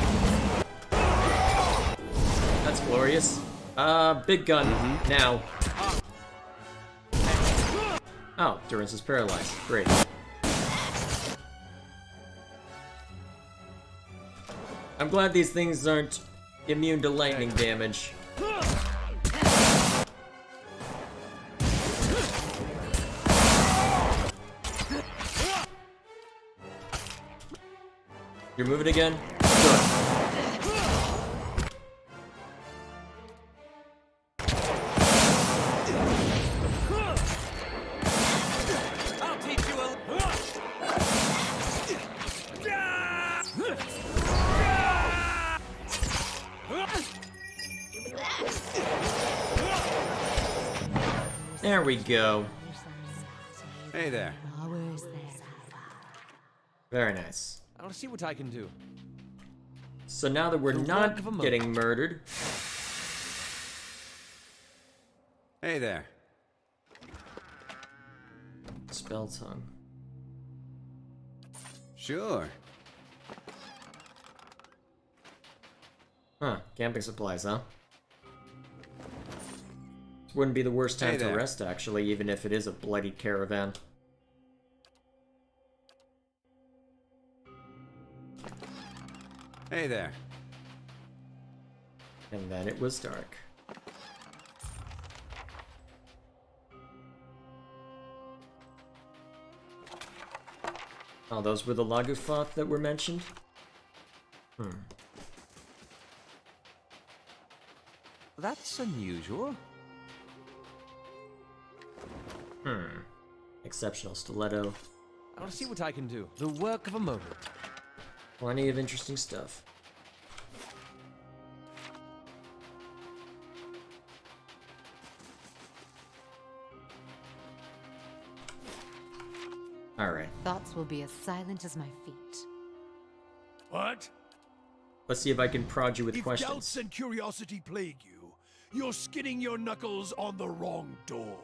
That's glorious. Big gun now. Oh, Durance is paralyzed. Great. I'm glad these things aren't immune to lightning damage. You're moving again? Good. There we go. Hey there. Very nice. I'll see what I can do. So now that we're not getting murdered. Hey there. Spell tongue. Sure. Huh, camping supplies, huh? This wouldn't be the worst time to rest, actually, even if it is a bloody caravan. Hey there. And then it was dark. Oh, those were the Lagufoth that were mentioned? That's unusual. Exceptional stiletto. I'll see what I can do. The work of a moment. Plenty of interesting stuff. Alright. Thoughts will be as silent as my feet. What? Let's see if I can prod you with If questions. doubts and curiosity plague you, you're skinning your knuckles on the wrong door.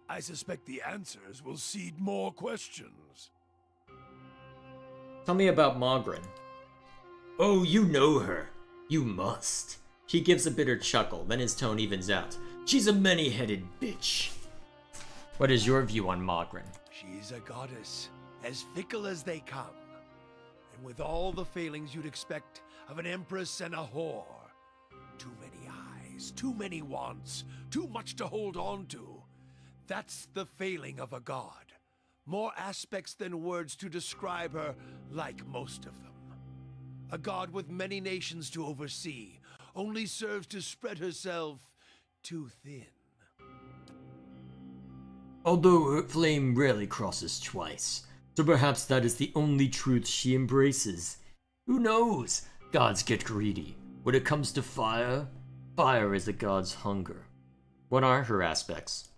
I suspect the answers will seed more questions. Tell me about Mogren. Oh, you know her. You must. He gives a bitter chuckle, then his tone evens out. She's a many-headed bitch. What is your view on Mogren? She's a goddess, as fickle as they come. And with all the failings you'd expect of an empress and a whore. Too many eyes, too many wants, too much to hold on to. That's the failing of a god. More aspects than words to describe her, like most of them. A god with many nations to oversee, only serves to spread herself too thin. Although her flame rarely crosses twice, so perhaps that is the only truth she embraces. Who knows? Gods get greedy. When it comes to fire, fire is a god's hunger. What are her aspects?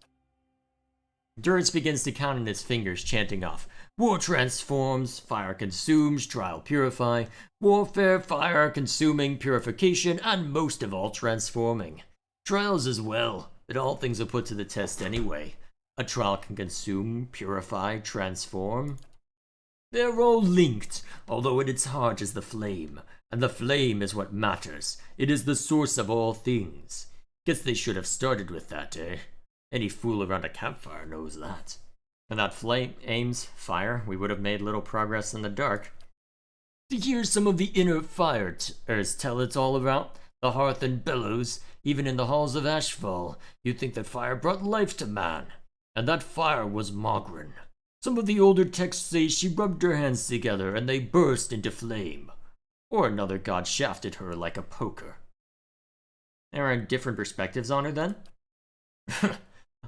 Durance begins to count on his fingers, chanting off. War transforms, fire consumes, trial purify, warfare, fire consuming, purification, and most of all transforming. Trials as well, but all things are put to the test anyway. A trial can consume, purify, transform. They're all linked, although at its heart is the flame, and the flame is what matters. It is the source of all things. Guess they should have started with that, eh? Any fool around a campfire knows that. Without flame, aims, fire, we would have made little progress in the dark. To hear some of the inner fires tell it's all about, the hearth and bellows, even in the halls of Ashfall, you'd think that fire brought life to man. And that fire was Mogren. Some of the older texts say she rubbed her hands together and they burst into flame. Or another god shafted her like a poker. There are different perspectives on her then?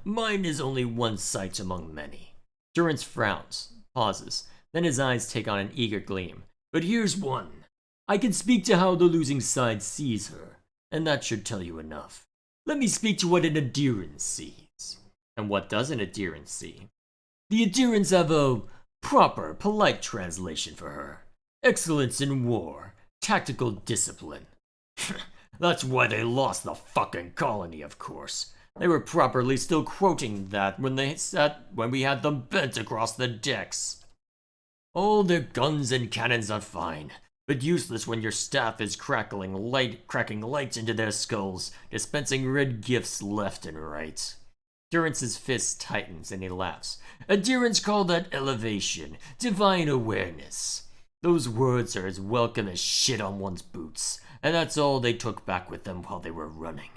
Mine is only one sight among many. Durance frowns, pauses, then his eyes take on an eager gleam. But here's one. I can speak to how the losing side sees her, and that should tell you enough. Let me speak to what an adherent sees. And what does an adherent see? The adherents have a proper, polite translation for her. Excellence in war, tactical discipline. That's why they lost the fucking colony, of course. They were properly still quoting that when we had them bent across the decks. All their guns and cannons are fine, but useless when your staff is cracking light into their skulls, dispensing red gifts left and right. Durance's fist tightens and he laughs. Adherents call that elevation, divine awareness. Those words are as welcome as shit on one's boots, and that's all they took back with them while they were running.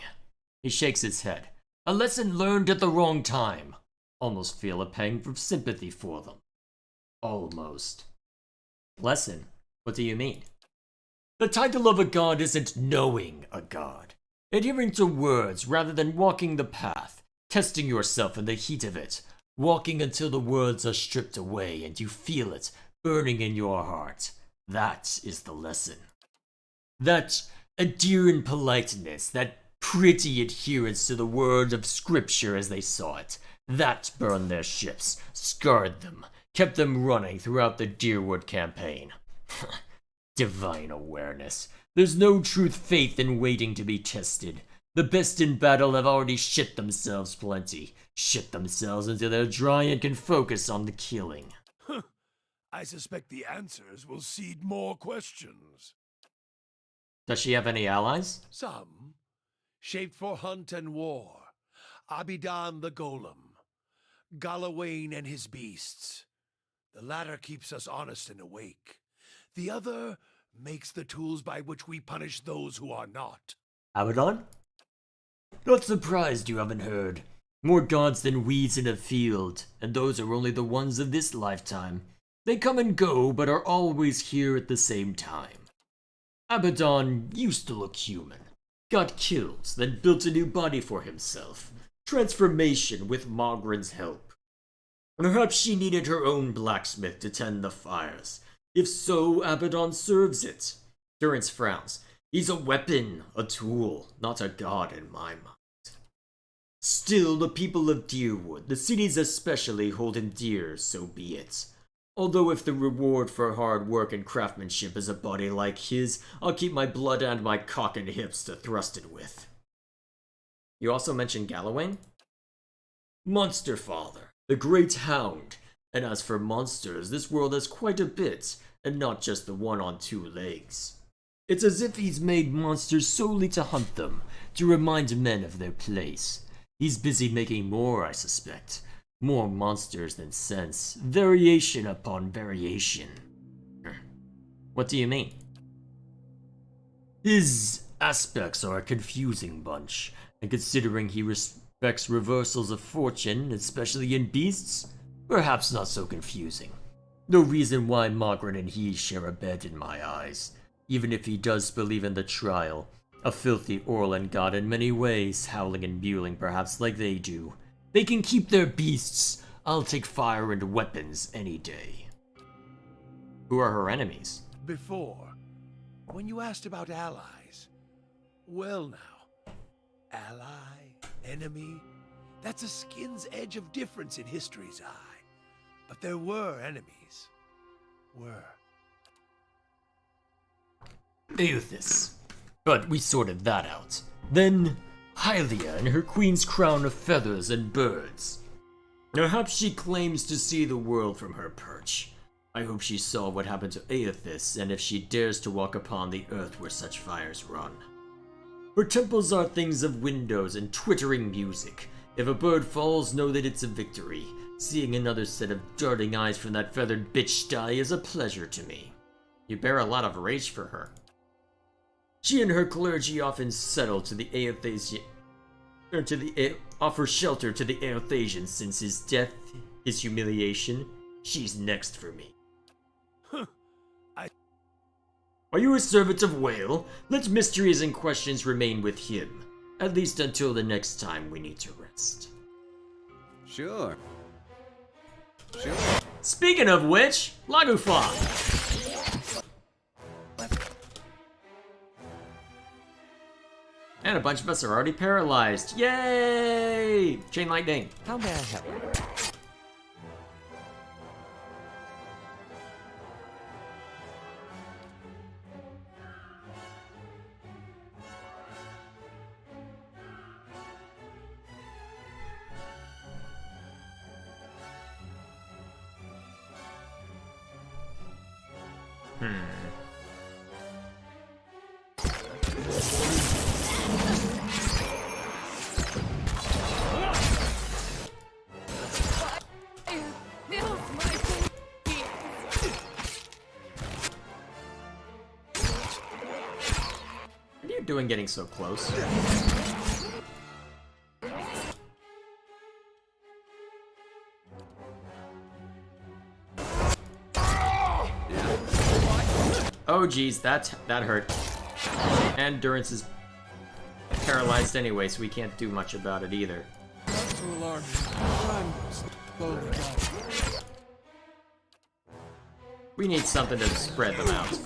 He shakes his head. A lesson learned at the wrong time. Almost feel a pang of sympathy for them. Almost. Lesson? What do you mean? The title of a god isn't knowing a god. Adhering to words rather than walking the path. Testing yourself in the heat of it. Walking until the words are stripped away and you feel it burning in your heart. That is the lesson. That adherent politeness, that pretty adherence to the word of scripture as they saw it, that burned their ships, scarred them, kept them running throughout the Deerwood campaign. Divine awareness. There's no truth faith in waiting to be tested. The best in battle have already shit themselves plenty. Shit themselves until they're dry and can focus on the killing. I suspect the answers will seed more questions. Does she have any allies? Some, shaped for hunt and war. Abidan the Golem. Galawain and his beasts. The latter keeps us honest and awake. The other makes the tools by which we punish those who are not. Abaddon? Not surprised you haven't heard. More gods than weeds in a field, and those are only the ones of this lifetime. They come and go, but are always here at the same time. Abaddon used to look human. Got killed, then built a new body for himself. Transformation with Mogren's help. Perhaps she needed her own blacksmith to tend the fires. If so, Abaddon serves it. Durance frowns. He's a weapon, a tool, not a god in my mind. Still, the people of Deerwood, the cities especially, hold him dear, so be it. Although if the reward for hard work and craftsmanship is a body like his, I'll keep my blood and my cock and hips to thrust it with. You also mentioned Galawain? Monster Father, the Great Hound. And as for monsters, this world has quite a bit, and not just the one on two legs. It's as if he's made monsters solely to hunt them, to remind men of their place. He's busy making more, I suspect. More monsters than sense. Variation upon variation. What do you mean? His aspects are a confusing bunch, and considering he respects reversals of fortune, especially in beasts, perhaps not so confusing. No reason why Mogren and he share a bed in my eyes, even if he does believe in the trial. A filthy Orlan god in many ways, howling and mewling perhaps like they do. They can keep their beasts. I'll take fire and weapons any day. Who are her enemies? Before, when you asked about allies, well now, ally, enemy, that's a skin's edge of difference in history's eye. But there were enemies. Eothis. But we sorted that out. Then, Hylia and her queen's crown of feathers and birds. Perhaps she claims to see the world from her perch. I hope she saw what happened to Eothis, and if she dares to walk upon the earth where such fires run. Her temples are things of windows and twittering music. If a bird falls, know that it's a victory. Seeing another set of darting eyes from that feathered bitch die is a pleasure to me. You bear a lot of rage for her. She and her clergy often settle to the Eothasian, offer shelter to the Eothasians since his death, his humiliation. She's next for me. Are you a servant of Whale? Let mysteries and questions remain with him, at least until the next time we need to rest. Sure. Speaking of which, Lagufa! And a bunch of us are already paralyzed. Yay! Chain lightning. How may I help? What are you doing getting so close? Oh geez, that hurt. And Durance is paralyzed anyway, so we can't do much about it either. Not too alarming. I'm slowly dying. We need something to spread them out.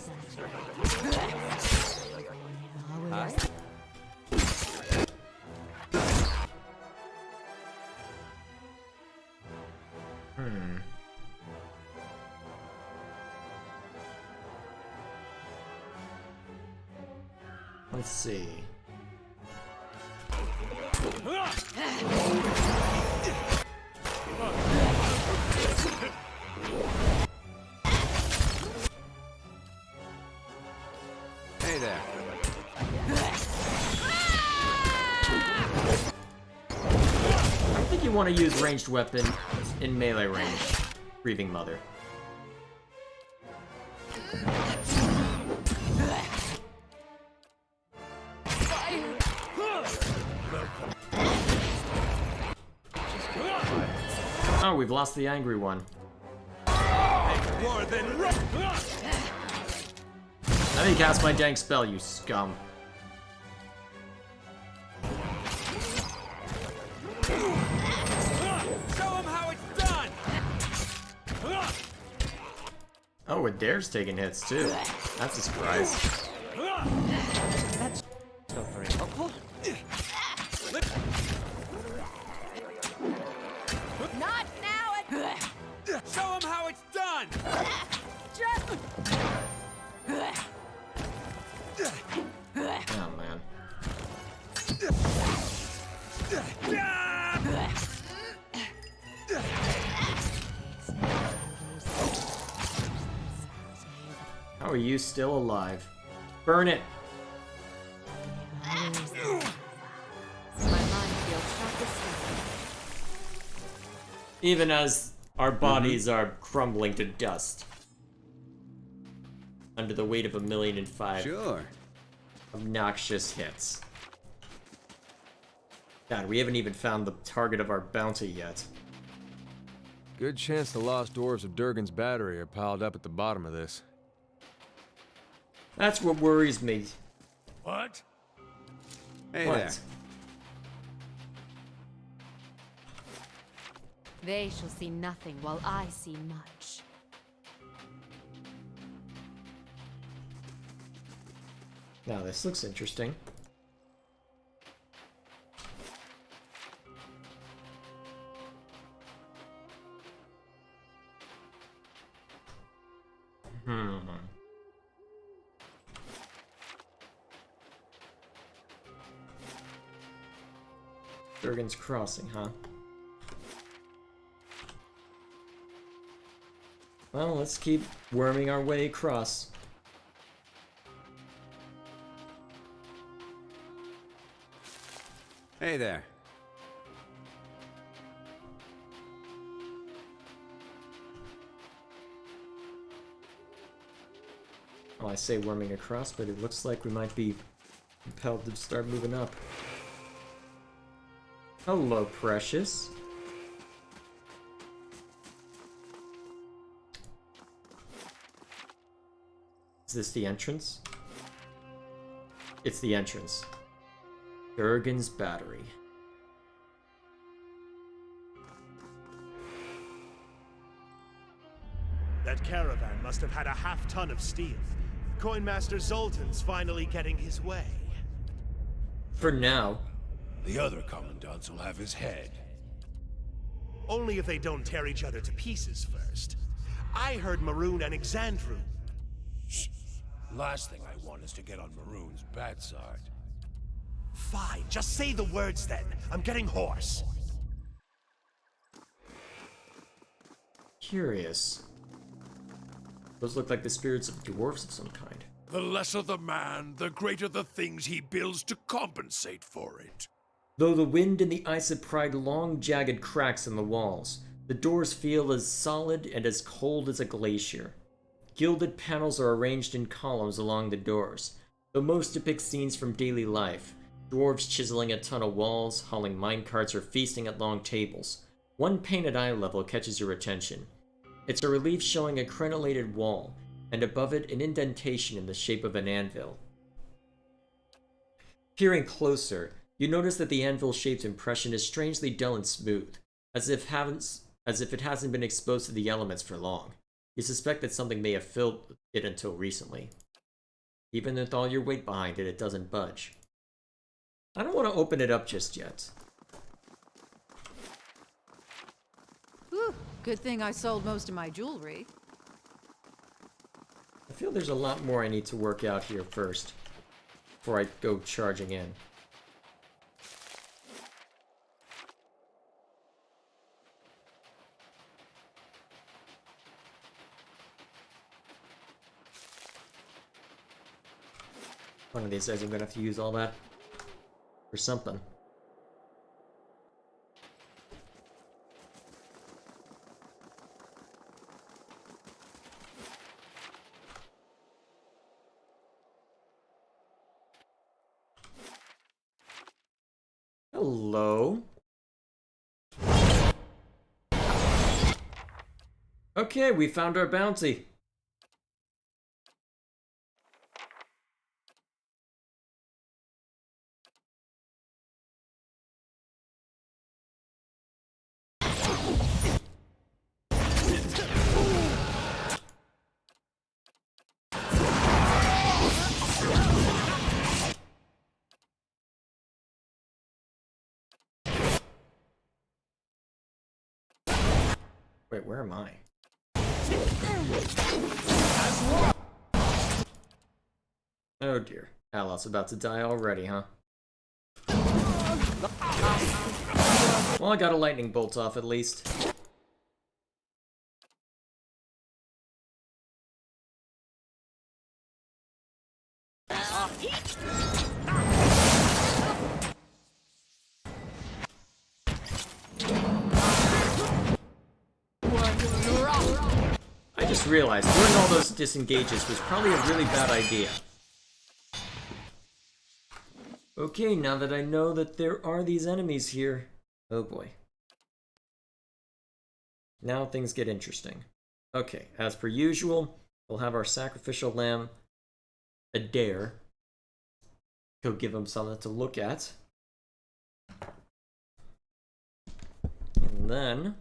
Let's see. Hey there. I think you want to use ranged weapon in melee range. Grieving Mother. Oh, we've lost the angry one. More than Let me cast my dang spell, you scum. show him how it's done. Oh, Adair's taking hits too. That's a surprise. That's not very helpful. Not now! Show him how it's done. Oh man. How are you still alive? Burn it! My mind feels satisfied. Even as our bodies are crumbling to dust. Under the weight of 1,000,005 Sure. obnoxious hits. God, we haven't even found the target of our bounty yet. Good chance the lost dwarves of Durgan's battery are piled up at the bottom of this. That's what worries me. What? Hey What? there. They shall see nothing while I see much. Now this looks interesting. Durgan's Crossing, huh? Well, let's keep worming our way across. Hey there. Well, I say worming across, but it looks like we might be compelled to start moving up. Hello, precious. Is this the entrance? It's the entrance. Durgan's Battery. That caravan must have had a half-ton of steel. Coinmaster Zoltan's finally getting his way. For now. The other commandants will have his head. Only if they don't tear each other to pieces first. I heard Maroon and Exandru. Shh. Last thing I want is to get on Maroon's bad side. Fine, just say the words then. I'm getting hoarse. Curious. Those look like the spirits of dwarves of some kind. The lesser the man, the greater the things he builds to compensate for it. Though the wind and the ice have pried long, jagged cracks in the walls, the doors feel as solid and as cold as a glacier. Gilded panels are arranged in columns along the doors, though most depict scenes from daily life. Dwarves chiseling a ton of walls, hauling minecarts, or feasting at long tables. One painted eye level catches your attention. It's a relief showing a crenellated wall, and above it an indentation in the shape of an anvil. Peering closer, you notice that the anvil-shaped impression is strangely dull and smooth, as if it hasn't been exposed to the elements for long. You suspect that something may have filled it until recently. Even with all your weight behind it, it doesn't budge. I don't want to open it up just yet. Whew, good thing I sold most of my jewelry. I feel there's a lot more I need to work out here first, before I go charging in. One of these days I'm gonna have to use all that for something. Hello. Okay, we found our bounty. Wait, where am I? Oh dear. Alot's about to die already, huh? Well, I got a lightning bolt off at least. I just realized doing all those disengages was probably a really bad idea. Okay, now that I know that there are these enemies here... Oh boy. Now things get interesting. Okay, as per usual, we'll have our sacrificial lamb, Adair. Go give him something to look at. And then...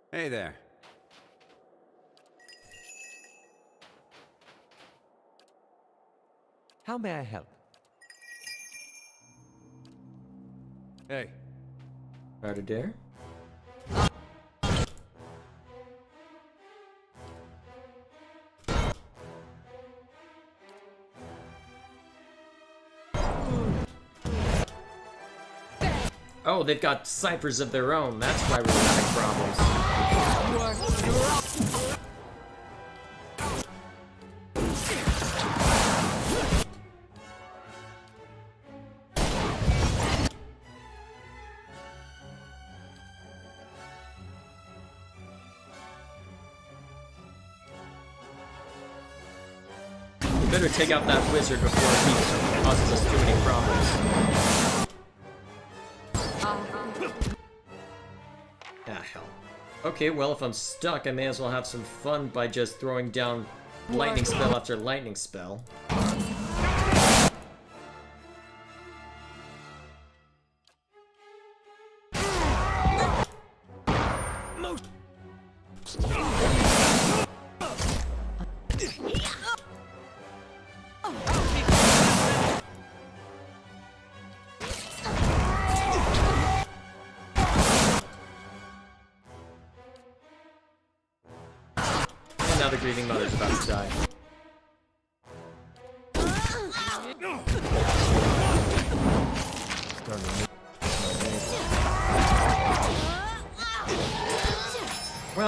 Hey there. How may I help? Hey. Right, Adair? Oh, they've got ciphers of their own. That's why we're having problems. We better take out that wizard before he causes us too many problems. Ah, hell. Okay, well, if I'm stuck, I may as well have some fun by just throwing down lightning spell after lightning spell. Now the grieving mother's about to die.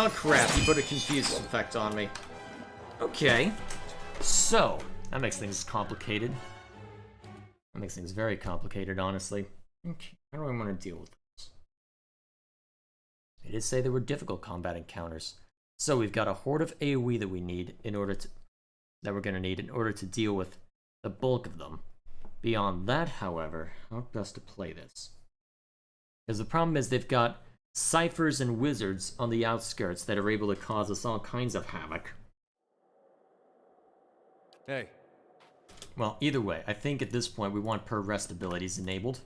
Oh crap, he put a confused effect on me. Okay. So, that makes things complicated. That makes things very complicated, honestly. Okay, how do I want to deal with this? They did say there were difficult combat encounters. So we've got a horde of AoE that we need in order to we're gonna need in order to deal with the bulk of them. Beyond that, however, how best to play this? Because the problem is they've got ciphers and wizards on the outskirts that are able to cause us all kinds of havoc. Hey. Well, either way, I think at this point we want per rest abilities enabled.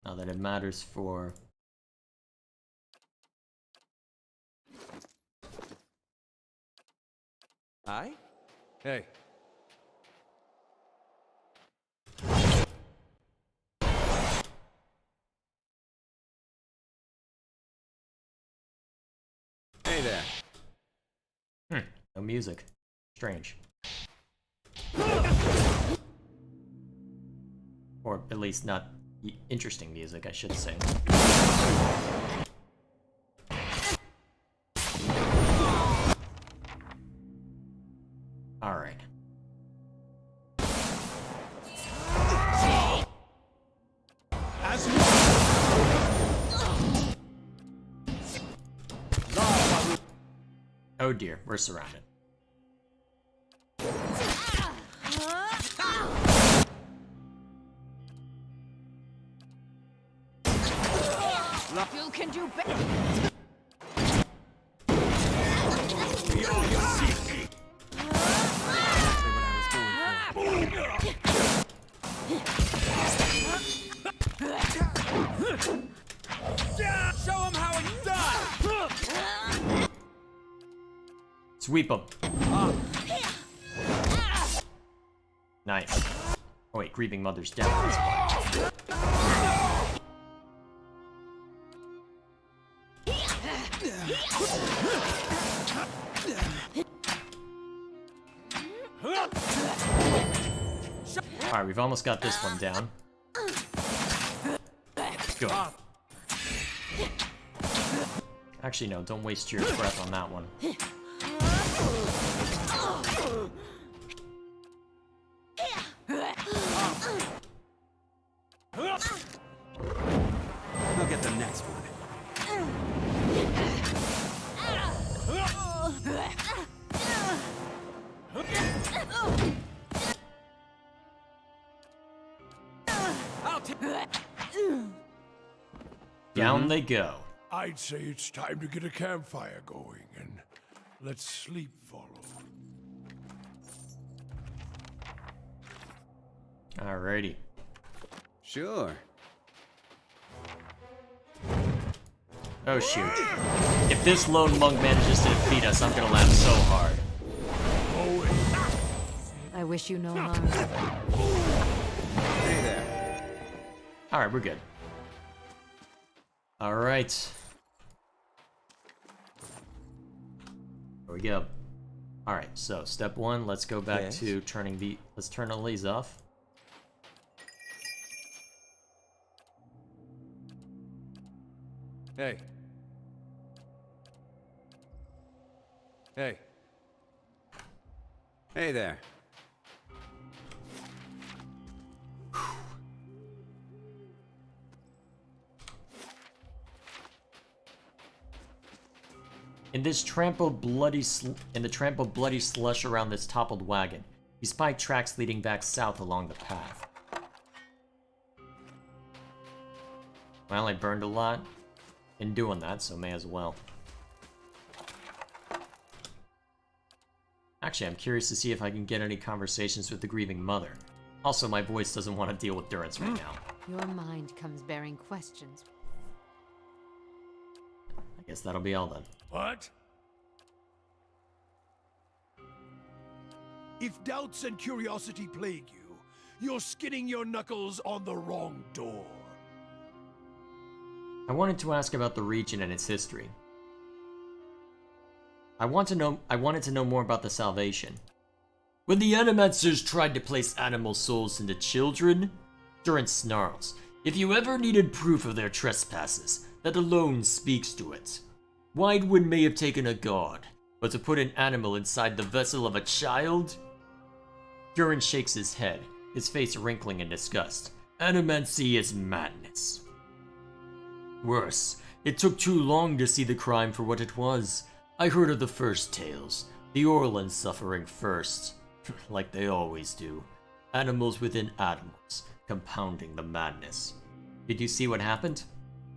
Not that it matters for... Hi? Hey. Hey there. No music. Strange. Or at least not interesting music, I should say. Alright. Oh dear, we're surrounded. You can do better. Show him how it's done! Sweep them. Nice. Oh wait, Grieving Mother's down. Alright, we've almost got this one down. Good. Actually, no, don't waste your breath on that one. I'll get the next one. Down they go. I'd say it's time to get a campfire going and let sleep follow. Alrighty. Sure. Oh shoot. If this lone monk manages to defeat us, I'm gonna laugh so hard. I wish you no harm. Hey there. Alright, we're good. Alright. Here we go. Alright, so step one, let's go back to turning the... Let's turn all these off. Hey. Hey. Hey there. In the trampled bloody slush around this toppled wagon, we spy tracks leading back south along the path. Well, I burned a lot in doing that, so may as well. Actually, I'm curious to see if I can get any conversations with the grieving mother. Also, my voice doesn't want to deal with Durance right now. Your mind comes bearing questions. I guess that'll be all then. What? If doubts and curiosity plague you, you're skinning your knuckles on the wrong door. I wanted to ask about the region and its history. I wanted to know more about the Salvation. When the Animancers tried to place animal souls into children, Durance snarls. If you ever needed proof of their trespasses, that alone speaks to it. Widewood may have taken a god, but to put an animal inside the vessel of a child? Durin shakes his head, his face wrinkling in disgust. Animancy is madness. Worse, it took too long to see the crime for what it was. I heard of the first tales, the Orlans suffering first, like they always do. Animals within animals, compounding the madness. Did you see what happened?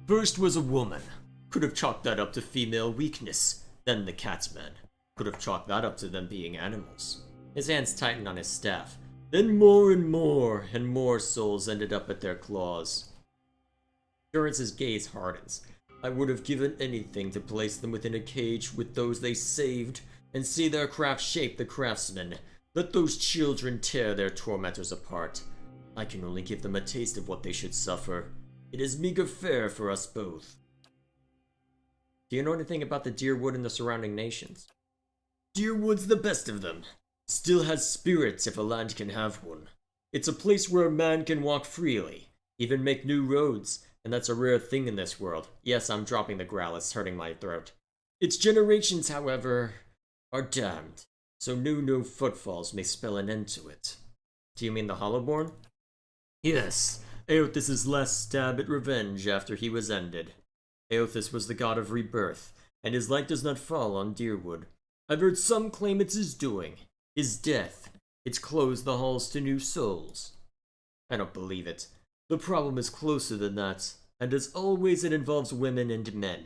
First was a woman. Could have chalked that up to female weakness. Then the Catsman. Could have chalked that up to them being animals. His hands tightened on his staff. Then more and more souls ended up at their claws. Durin's gaze hardens. I would have given anything to place them within a cage with those they saved, and see their craft shape the craftsmen. Let those children tear their tormentors apart. I can only give them a taste of what they should suffer. It is meager fare for us both. Do you know anything about the Deerwood and the surrounding nations? Deerwood's the best of them. Still has spirits if a land can have one. It's a place where a man can walk freely, even make new roads, and that's a rare thing in this world. Yes, I'm dropping the growl, it's hurting my throat. Its generations, however, are damned, so no footfalls may spell an end to it. Do you mean the Hollowborn? Yes, Eothas' last stab at revenge after he was ended. Eothas was the god of rebirth, and his light does not fall on Deerwood. I've heard some claim it's his doing, his death. It's closed the halls to new souls. I don't believe it. The problem is closer than that, and as always it involves women and men,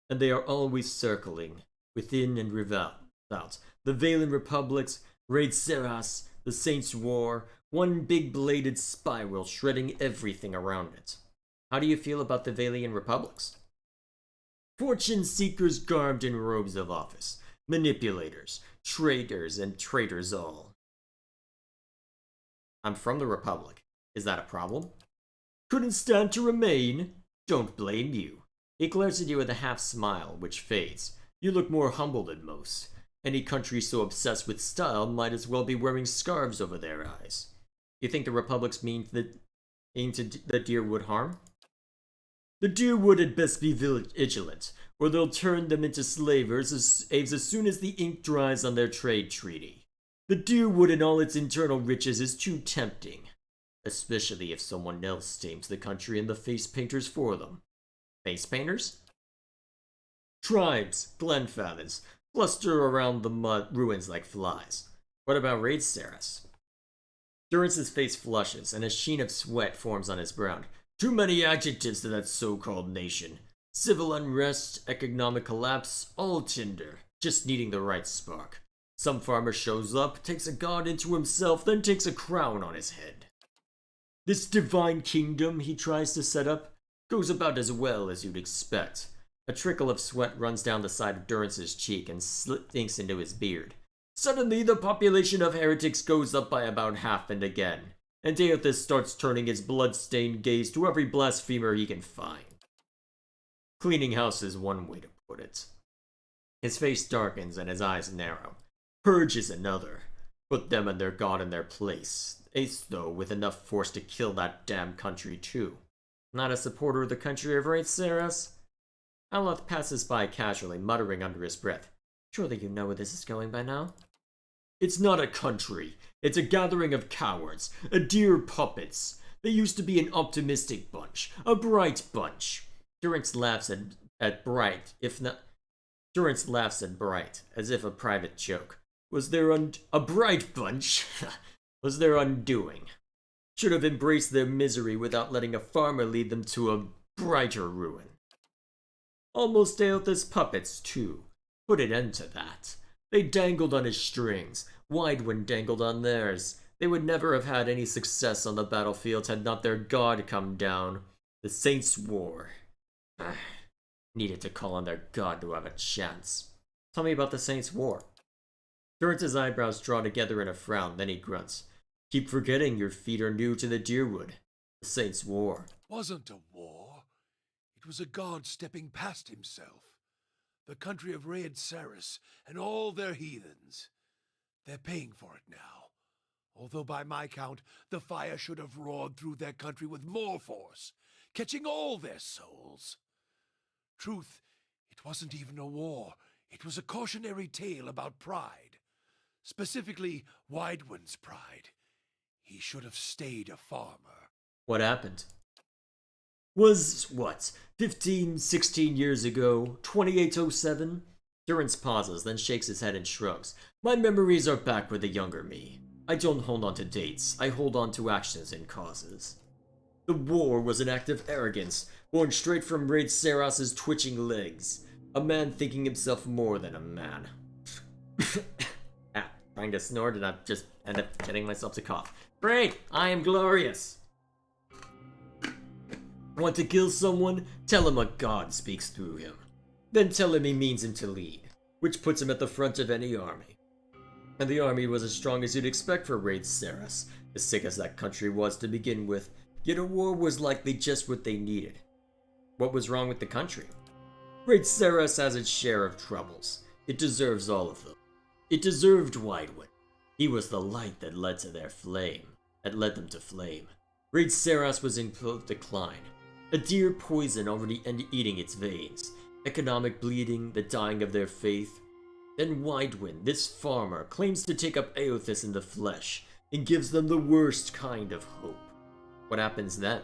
and they are always circling, within and without. The Valen Republics, Raid Seras, the Saints' War, one big bladed spiral shredding everything around it. How do you feel about the Valian Republics? Fortune seekers garbed in robes of office, manipulators, traitors, and traitors all. I'm from the Republic. Is that a problem? Couldn't stand to remain. Don't blame you. He glares at you with a half smile, which fades. You look more humble than most. Any country so obsessed with style might as well be wearing scarves over their eyes. You think the Republics mean to the Deerwood harm? The Deerwood had best be vigilant, or they'll turn them into slavers as soon as the ink dries on their trade treaty. The Deerwood in all its internal riches is too tempting, especially if someone else tames the country and the face painters for them. Face painters? Tribes, Glenfathers, cluster around the mud ruins like flies. What about Raid Seras? Durin's face flushes, and a sheen of sweat forms on his brow. Too many adjectives to that so-called nation. Civil unrest, economic collapse, all tinder, just needing the right spark. Some farmer shows up, takes a god into himself, then takes a crown on his head. This divine kingdom he tries to set up goes about as well as you'd expect. A trickle of sweat runs down the side of Durin's cheek and sinks into his beard. Suddenly, the population of heretics goes up by about half and again, and Eothas starts turning his blood-stained gaze to every blasphemer he can find. Cleaning house is one way to put it. His face darkens and his eyes narrow. Purge is another. Put them and their god in their place. Ace, though, with enough force to kill that damn country too. Not a supporter of the country of Raid Seras? Aloth passes by casually, muttering under his breath. Surely you know where this is going by now? It's not a country. It's a gathering of cowards, a dear puppets. They used to be an optimistic bunch, a bright bunch. Durance laughs at bright, if not... Durance laughs at bright, as if a private joke. Was there a bright bunch? Was their undoing. Should have embraced their misery without letting a farmer lead them to a brighter ruin. Almost Eothas puppets, too. Put an end to that. They dangled on his strings. Widewind dangled on theirs. They would never have had any success on the battlefield had not their god come down. The Saints' War. Needed to call on their god to have a chance. Tell me about the Saints' War. Durin's eyebrows draw together in a frown, then he grunts. Keep forgetting your feet are new to the Deerwood. The Saints' War. Wasn't a war. It was a god stepping past himself. The country of Raid Seras and all their heathens. They're paying for it now. Although by my count, the fire should have roared through their country with more force, catching all their souls. Truth, it wasn't even a war. It was a cautionary tale about pride. Specifically, Widewind's pride. He should have stayed a farmer. What happened? Was, 15, 16 years ago, 2807? Durance pauses, then shakes his head and shrugs. My memories are back with the younger me. I don't hold on to dates, I hold on to actions and causes. The war was an act of arrogance, born straight from Raid Saras's twitching legs. A man thinking himself more than a man. Trying to snort and I just end up getting myself to cough. Great! I am glorious! Want to kill someone? Tell him a god speaks through him. Then tell him he means him to lead, which puts him at the front of any army. And the army was as strong as you'd expect for Raid Saras, as sick as that country was to begin with, yet a war was likely just what they needed. What was wrong with the country? Raid Saras has its share of troubles. It deserves all of them. It deserved Widewind. He was the light that led to their flame, that led them to flame. Raid Saras was in decline. A deer poison already eating its veins. Economic bleeding, the dying of their faith. Then Widewind, this farmer, claims to take up Aothis in the flesh, and gives them the worst kind of hope. What happens then?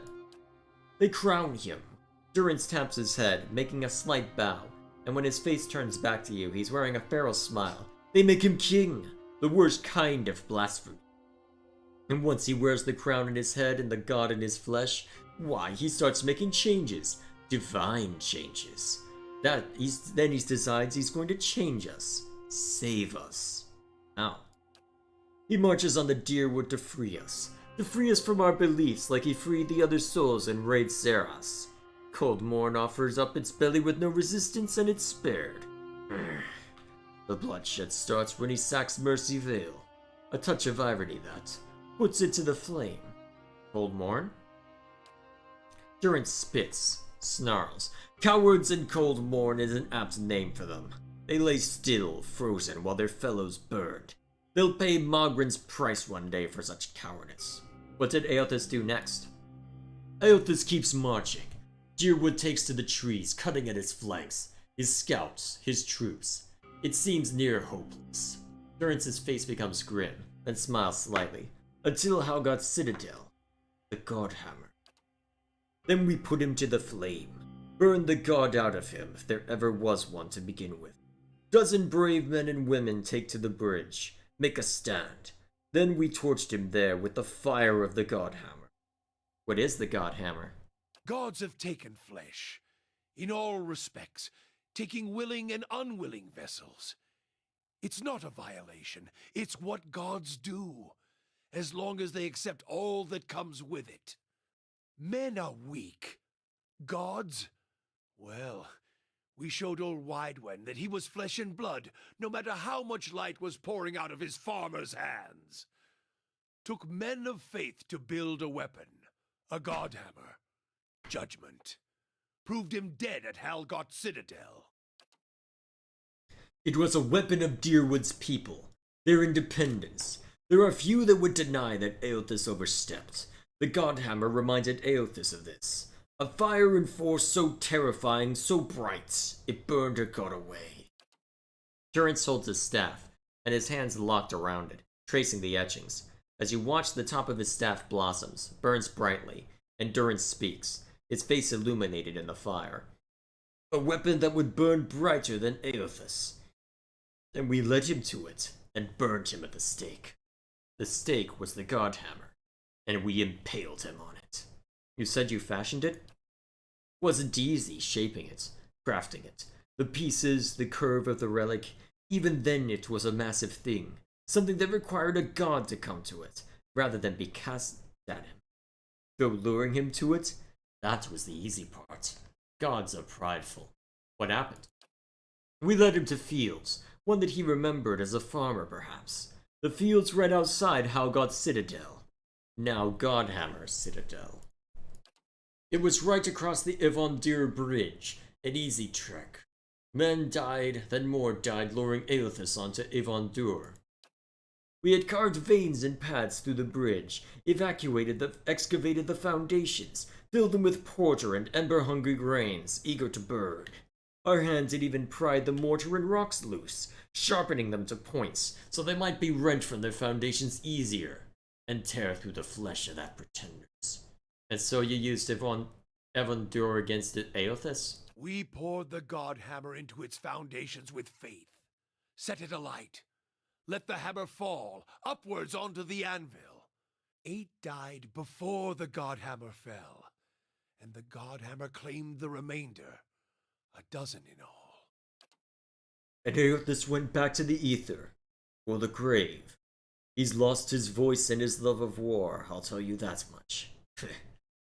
They crown him. Durance taps his head, making a slight bow, and when his face turns back to you, he's wearing a feral smile. They make him king, the worst kind of blasphemy. And once he wears the crown in his head and the god in his flesh, why, he starts making changes. Divine changes. Then he decides he's going to change us. Save us. How? He marches on the Deerwood to free us from our beliefs like he freed the other souls in Raid Saras. Cold Morn offers up its belly with no resistance and it's spared. The bloodshed starts when he sacks Mercy Vale. A touch of irony that puts it to the flame. Cold Morn? Durance spits, snarls. Cowards and Cold Morn is an apt name for them. They lay still, frozen, while their fellows burned. They'll pay Mogren's price one day for such cowardice. What did Aothis do next? Aothis keeps marching. Deerwood takes to the trees, cutting at his flanks, his scouts, his troops. It seems near hopeless. Durance's face becomes grim, then smiles slightly, until Halgod's citadel, the Godhammer. Then we put him to the flame, burn the god out of him if there ever was one to begin with. Dozen brave men and women take to the bridge, make a stand. Then we torched him there with the fire of the Godhammer. What is the Godhammer? Gods have taken flesh, in all respects, taking willing and unwilling vessels. It's not a violation, it's what gods do, as long as they accept all that comes with it. Men are weak. Gods? Well, we showed old Widewen that he was flesh and blood, no matter how much light was pouring out of his farmer's hands. Took men of faith to build a weapon, a Godhammer. Judgment. Proved him dead at Halgot Citadel. It was a weapon of Deerwood's people, their independence. There are few that would deny that Aothis overstepped. The Godhammer reminded Aothis of this. A fire and force so terrifying, so bright, it burned her god away. Durance holds his staff, and his hands locked around it, tracing the etchings. As you watch, the top of his staff blossoms, burns brightly, and Durance speaks, his face illuminated in the fire. A weapon that would burn brighter than Aothis. And we led him to it, and burned him at the stake. The stake was the Godhammer, and we impaled him on it. You said you fashioned it? Wasn't easy shaping it, crafting it. The pieces, the curve of the relic, even then it was a massive thing. Something that required a god to come to it, rather than be cast at him. Though luring him to it, that was the easy part. Gods are prideful. What happened? We led him to fields, one that he remembered as a farmer perhaps. The fields right outside Halgot Citadel. Now Godhammer Citadel. It was right across the Ivandir Bridge, an easy trek. Men died, then more died luring Aothis onto Ivandur. We had carved veins and paths through the bridge, excavated the foundations, filled them with porter and ember-hungry grains, eager to burn. Our hands had even pried the mortar and rocks loose, sharpening them to points, so they might be rent from their foundations easier, and tear through the flesh of that pretenders. And so you used Evondur against Aothis? We poured the God Hammer into its foundations with faith. Set it alight. Let the hammer fall, upwards onto the anvil. 8 died before the God Hammer fell, and the God Hammer claimed the remainder. 12 in all. And Aothis went back to the ether, or the grave. He's lost his voice and his love of war, I'll tell you that much.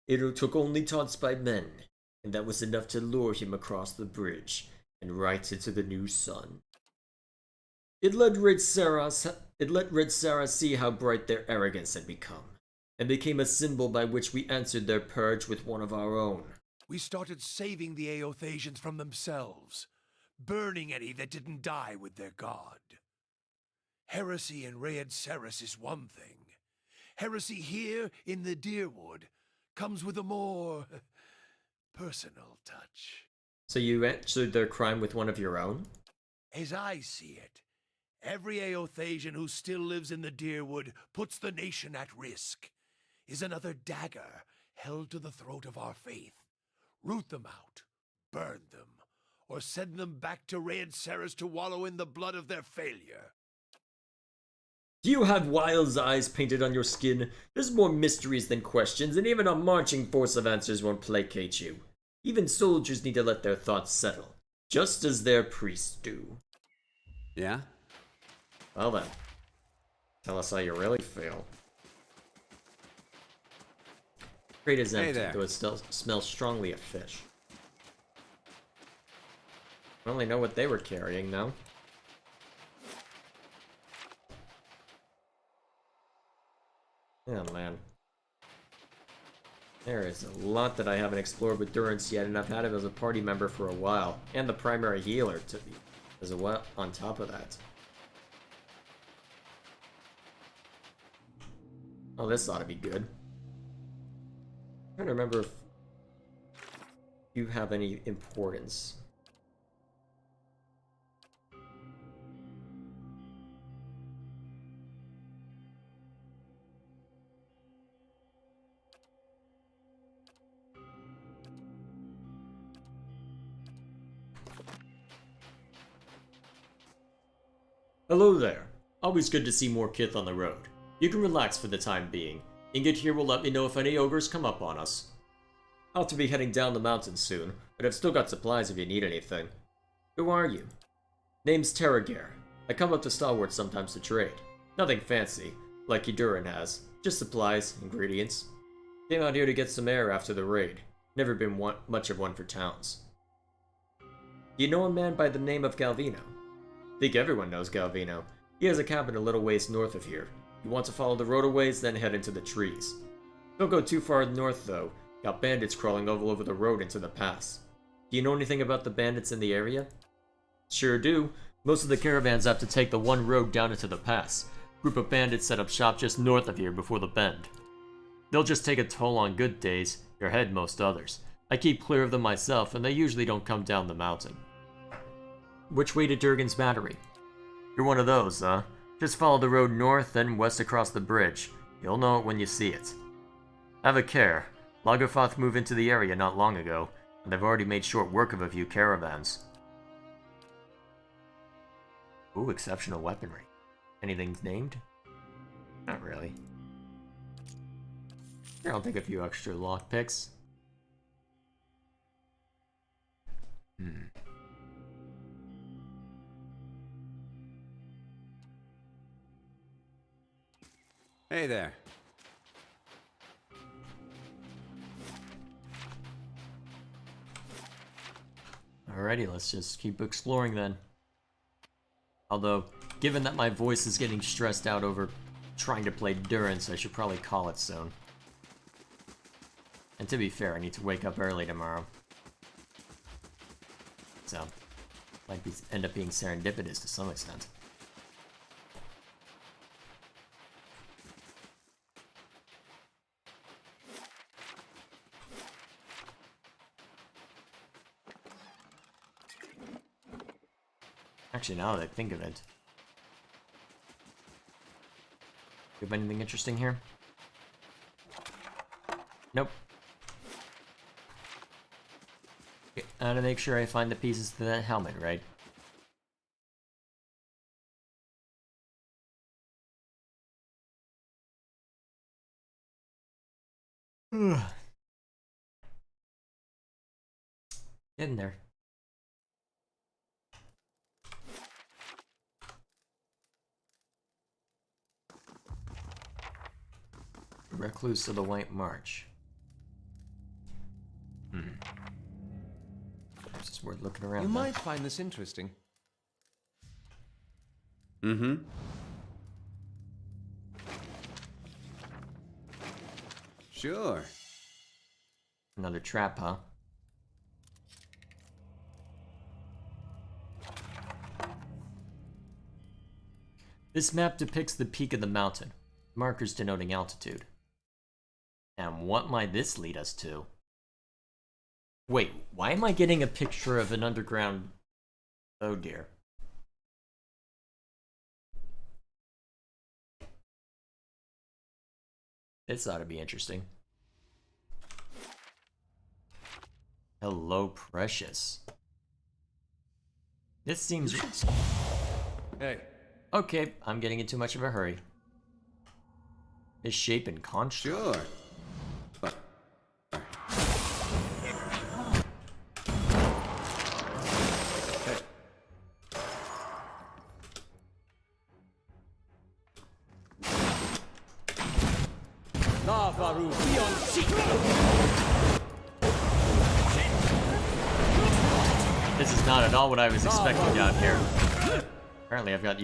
It took only taunts by men, and that was enough to lure him across the bridge, and right into the new sun. It let Red Sarah see how bright their arrogance had become, and became a symbol by which we answered their purge with one of our own. We started saving the Aothasians from themselves, burning any that didn't die with their god. Heresy in Raed Ceres is one thing. Heresy here in the Deerwood comes with a more personal touch. So you answered their crime with one of your own? As I see it, every Aothasian who still lives in the Deerwood puts the nation at risk, is another dagger held to the throat of our faith. Root them out, burn them, or send them back to Raed Ceres to wallow in the blood of their failure. Do you have Wild's eyes painted on your skin? There's more mysteries than questions, and even a marching force of answers won't placate you. Even soldiers need to let their thoughts settle, just as their priests do. Yeah? Well then, tell us how you really feel. Crate is empty, though it still smells strongly of fish. I only know what they were carrying now. Oh man. There is a lot that I haven't explored with Durance yet, and I've had him as a party member for a while, and the primary healer to be as well on top of that. Oh, this ought to be good. I'm trying to remember if you have any importance. Hello there. Always good to see more kith on the road. You can relax for the time being. Ingot here will let me know if any ogres come up on us. I'll to be heading down the mountain soon, but I've still got supplies if you need anything. Who are you? Name's Terragare. I come up to Stalwart sometimes to trade. Nothing fancy, like Durin has. Just supplies, ingredients. Came out here to get some air after the raid. Never been much of one for towns. Do you know a man by the name of Galvino? Think everyone knows Galvino. He has a cabin a little ways north of here. You want to follow the road a ways, then head into the trees. Don't go too far north, though. Got bandits crawling all over the road into the pass. Do you know anything about the bandits in the area? Sure do. Most of the caravans have to take the one road down into the pass. Group of bandits set up shop just north of here before the bend. They'll just take a toll on good days, your head most others. I keep clear of them myself, and they usually don't come down the mountain. Which way to Durgan's Battery? You're one of those, huh? Just follow the road north, then west across the bridge. You'll know it when you see it. Have a care. Lagerfoth moved into the area not long ago, and they've already made short work of a few caravans. Ooh, exceptional weaponry. Anything named? Not really. Here, I'll take a few extra lockpicks. Hey there. Alrighty, let's just keep exploring then. Although, given that my voice is getting stressed out over trying to play Durance, I should probably call it soon. And to be fair, I need to wake up early tomorrow. So, might end up being serendipitous to some extent. Actually, now that I think of it. You have anything interesting here? Nope. Okay, I gotta make sure I find the pieces to that helmet, right? In there. Recluse of the White March. It's just worth looking around. You might find this interesting. Mm-hmm. Sure. Another trap, huh? This map depicts the peak of the mountain, markers denoting altitude. And what might this lead us to? Wait, why am I getting a picture of an underground... Oh dear. This ought to be interesting. Hello, Precious. This seems... Hey. Okay, I'm getting in too much of a hurry. His shape and construct. Sure. This is not at all what I was expecting down here. Apparently I've got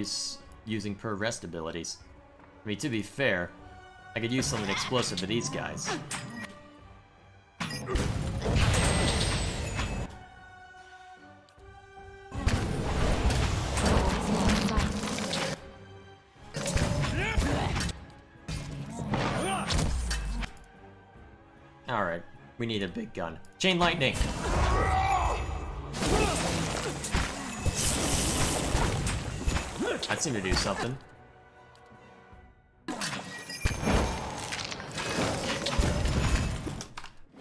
using per rest abilities. I mean, to be fair, I could use something explosive for these guys. Alright, we need a big gun. Chain lightning! That seemed to do something.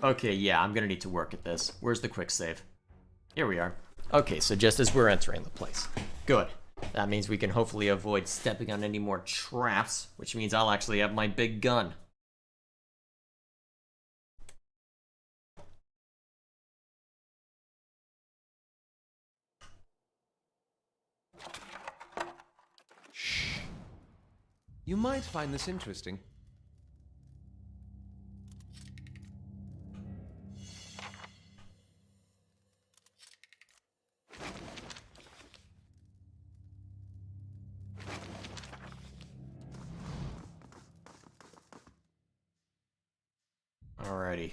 Okay, yeah, I'm gonna need to work at this. Where's the quick save? Here we are. Okay, so just as we're entering the place. Good. That means we can hopefully avoid stepping on any more traps, which means I'll actually have my big gun. You might find this interesting. Alrighty.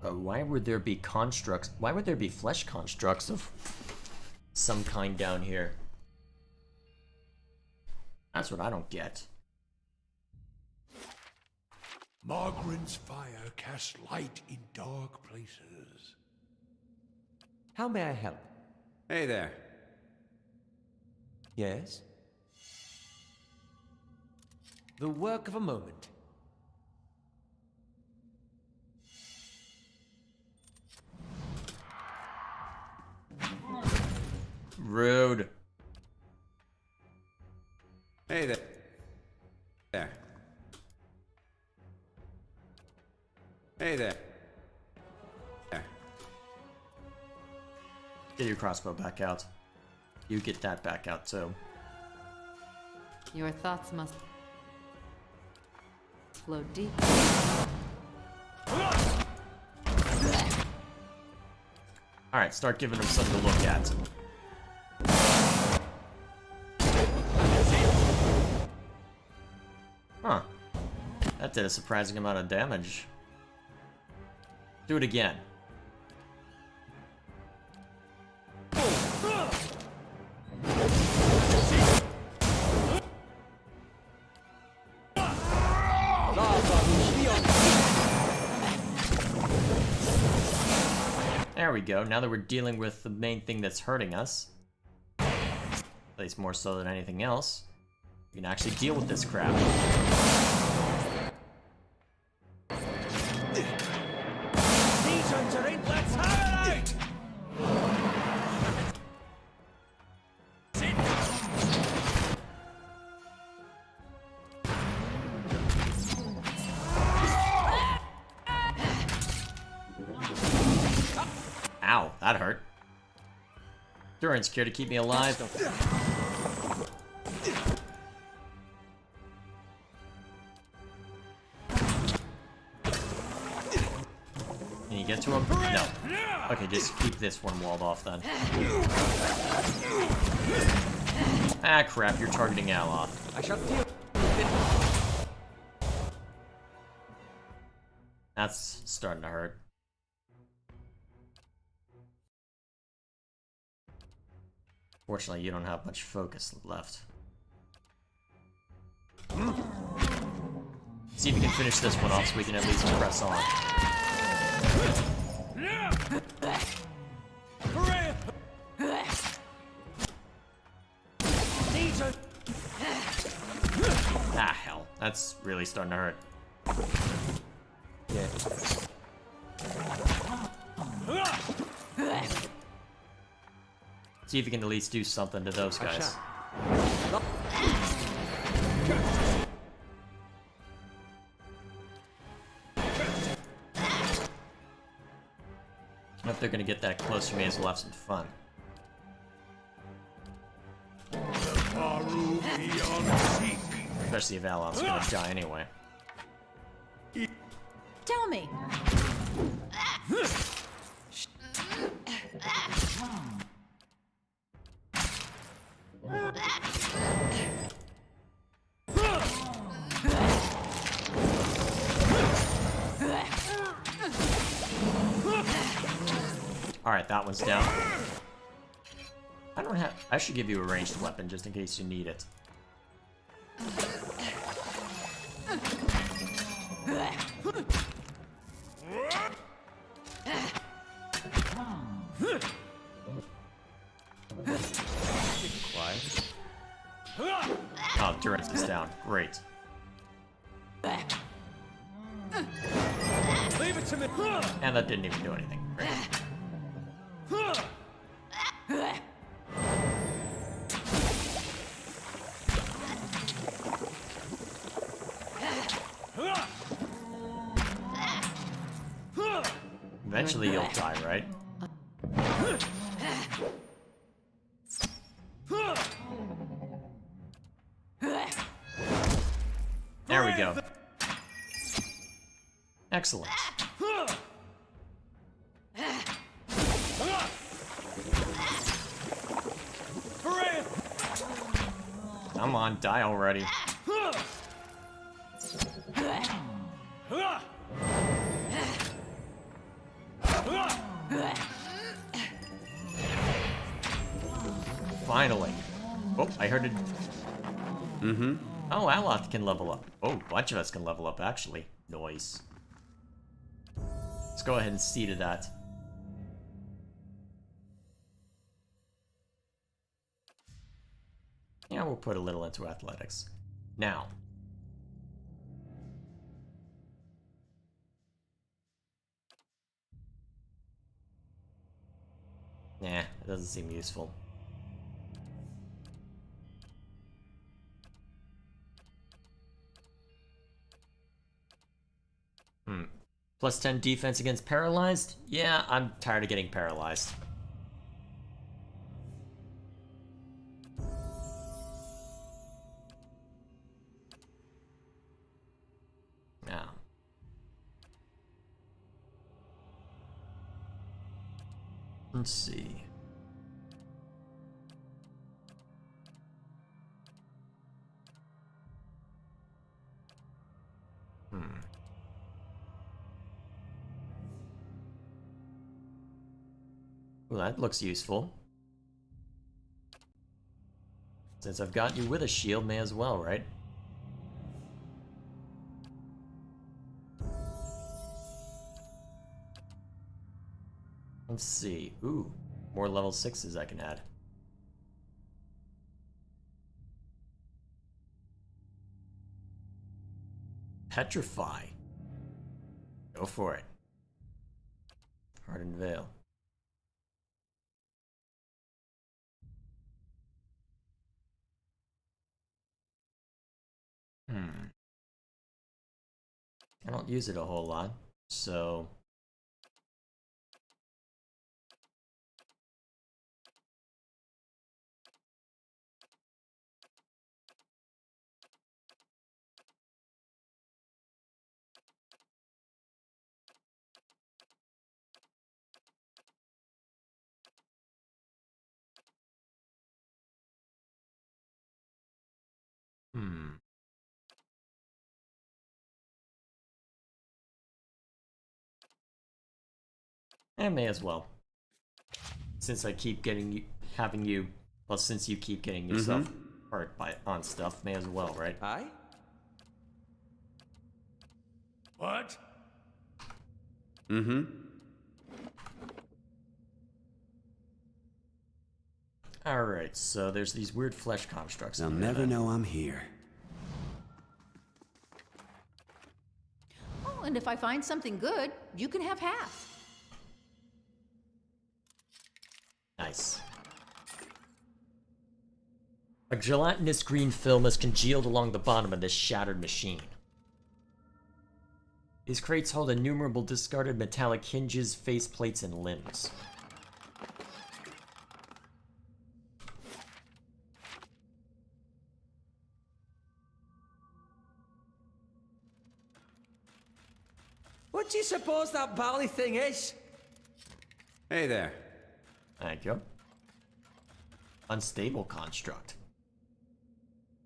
Why would there be constructs? Why would there be flesh constructs of some kind down here? That's what I don't get. Margaret's fire casts light in dark places. How may I help? Hey there. Yes? The work of a moment. Rude. Hey there. There. Hey there. There. Get your crossbow back out. You get that back out too. Your thoughts must flow deep. Alright, start giving them something to look at. Huh. That did a surprising amount of damage. Do it again. There There we go. Now that we're dealing with the main thing that's hurting us, at least more so than anything else, we can actually deal with this crap. These ones are in. Let's have it out! Ow, that hurt. Durance care to keep me alive. Can you get to him? No. Okay, just keep this one walled off then. Ah, crap, you're targeting Aloth. I shall deal. That's starting to hurt. Fortunately, you don't have much focus left. See if you can finish this one off so we can at least press on. Ah, hell. That's really starting to hurt. Yeah. See if you can at least do something to those guys. If they're gonna get that close to me, as we'll have some fun. Especially if Aloth's gonna die anyway. Tell me. Alright, that one's down. I should give you a ranged weapon just in case you need it. Quiet. Oh, Durance is down. Great. Leave it to me. And that didn't even do anything. Great. Eventually you'll die, right? There we go. Excellent. Come on, die already. Finally. Oh, I heard it. Mm-hmm. Oh, Aloth can level up. Oh, a bunch of us can level up, actually. Nice. Let's go ahead and see to that. Yeah, we'll put a little into athletics. Now. Nah, it doesn't seem useful. Plus 10 defense against paralyzed? Yeah, I'm tired of getting paralyzed. Now. Let's see. Well, that looks useful. Since I've got you with a shield, may as well, right? Let's see. Ooh, more level 6s I can add. Petrify. Go for it. Hardened Veil. I don't use it a whole lot, so... I may as well. Since I keep getting you, since you keep getting yourself hurt on stuff, may as well, right? Aye? What? Alright, so there's these weird flesh constructs. They'll never know I'm here. Oh, and if I find something good, you can have half. Nice. A gelatinous green film is congealed along the bottom of this shattered machine. These crates hold innumerable discarded metallic hinges, faceplates, and limbs. What do you suppose that bally thing is? Hey there. Thank you. Unstable construct.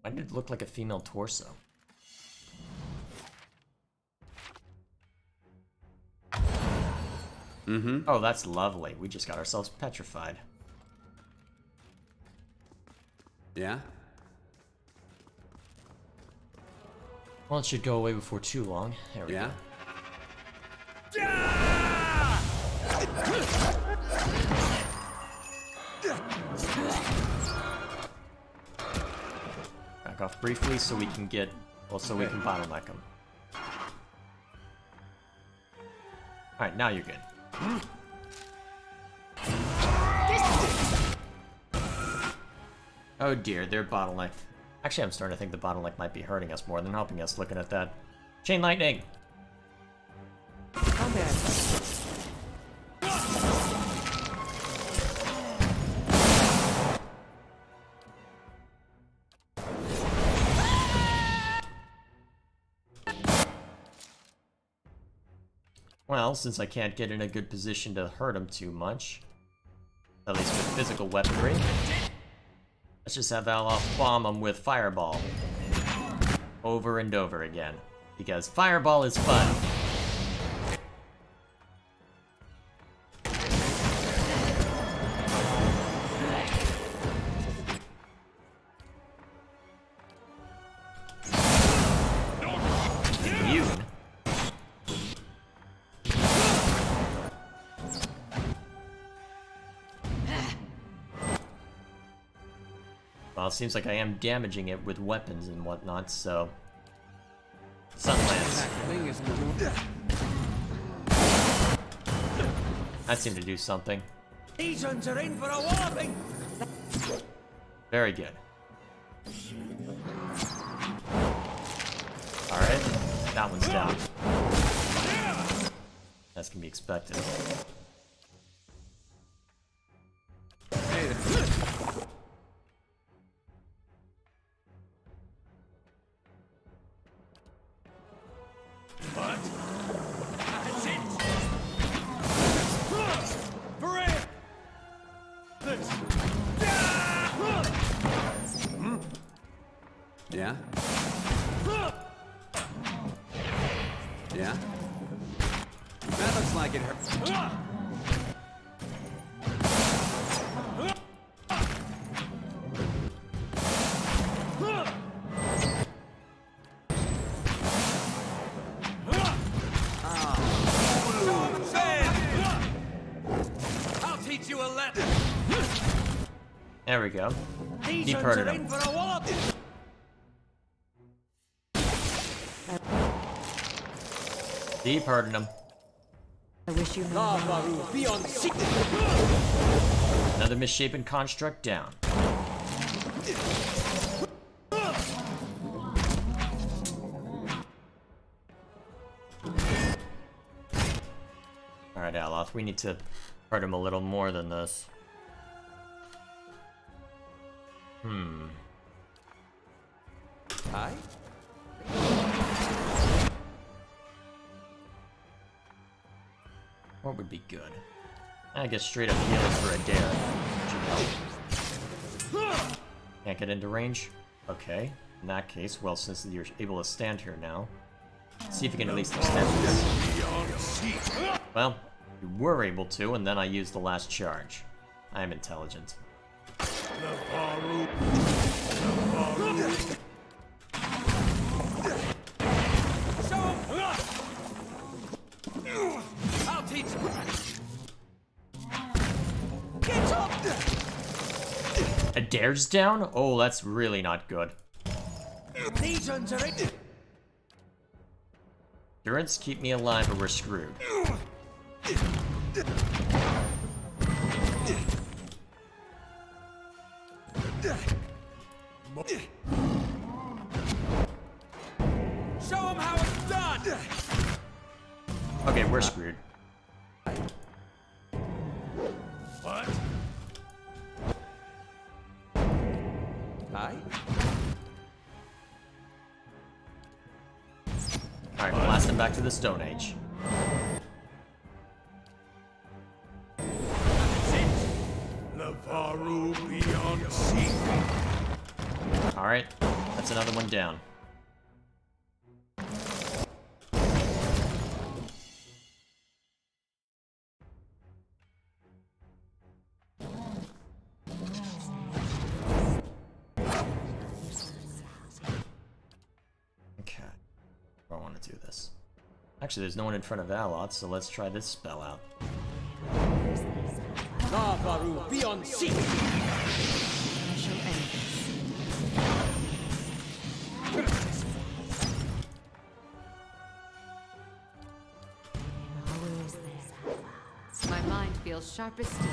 Why did it look like a female torso? Oh, that's lovely. We just got ourselves petrified. Yeah? Well, it should go away before too long. There we go. Back off briefly so we can get, well, so we can bottleneck them. Alright, now you're good. Oh dear, they're bottlenecked. Actually, I'm starting to think the bottleneck might be hurting us more than helping us looking at that. Chain lightning! Come here. Well, since I can't get in a good position to hurt him too much, at least with physical weaponry, let's just have Alof bomb him with Fireball. Over and over again. Because Fireball is fun. Immune? Well, it seems like I am damaging it with weapons and whatnot, so... Sunlance. That seemed to do something. These ones are in for a walloping! Very good. Alright, that one's down. As can be expected. Hey there. What? That's it! For real! This! Yeah? Yeah? That looks like it hurt. There we go. Deep hurted him. Deep hurting him. I wish you Another misshapen construct down. Alright, Aloth, we need to hurt him a little more than this. Hi? What would be good? I guess straight up healing for a dare. Should help. Can't get into range? Okay. In that case, well, since you're able to stand here now, see if you can at least extend this. Well, you were able to, and then I used the last charge. I am intelligent. I'll teach you. Adair's down? Oh, that's really not good. Durance, keep me alive or we're screwed. Show him how it's done! Okay, we're screwed. What? Hi? Alright, blast him back to the Stone Age. Lavaru beyond sea. Alright, that's another one down. Okay, I want to do this. Actually, there's no one in front of Aloth, so let's try this spell out. Lavaru beyond sea! I shall end this. My mind feels sharp as steel.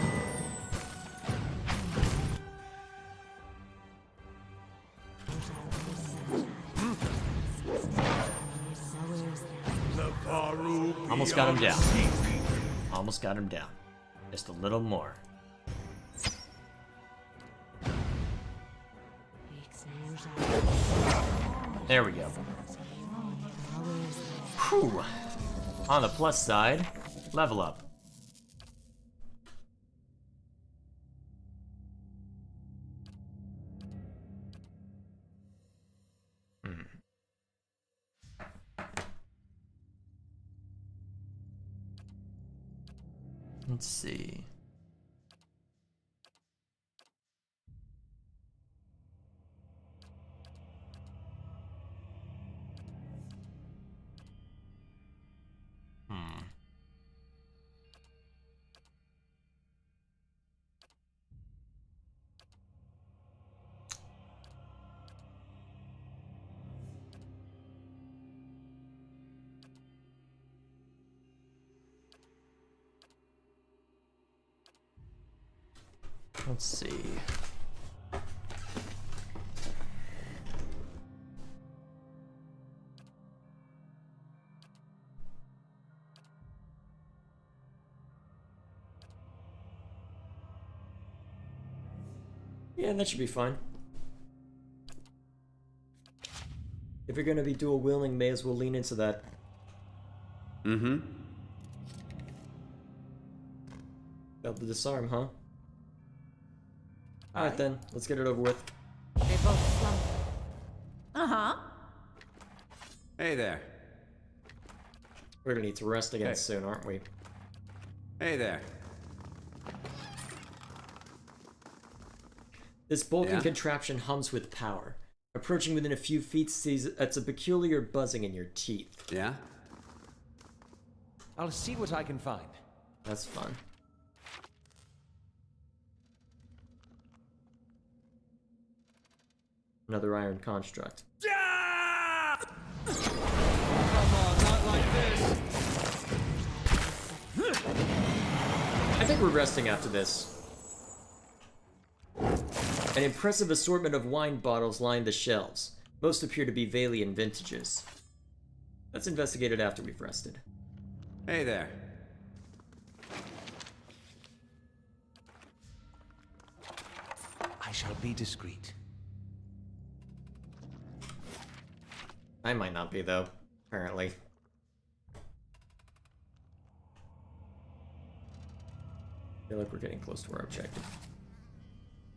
Almost got him down. Almost got him down. Just a little more. There we go. Whew. On the plus side, level up. Let's see. Let's see. Yeah, that should be fine. If you're gonna be dual wielding, may as well lean into that. Mm-hmm. Failed to disarm, huh? Alright then, let's get it over with. They both slump. Uh-huh. Hey there. We're gonna need to rest again soon, aren't we? Hey there. This bulking Yeah? contraption hums with power. Approaching within a few feet sees it's a peculiar buzzing in your teeth. Yeah? I'll see what I can find. That's fun. Another iron construct. Come on, not like this. I think we're resting after this. An impressive assortment of wine bottles line the shelves. Most appear to be Valian vintages. Let's investigate it after we've rested. Hey there. I shall be discreet. I might not be, though, apparently. I feel like we're getting close to our objective.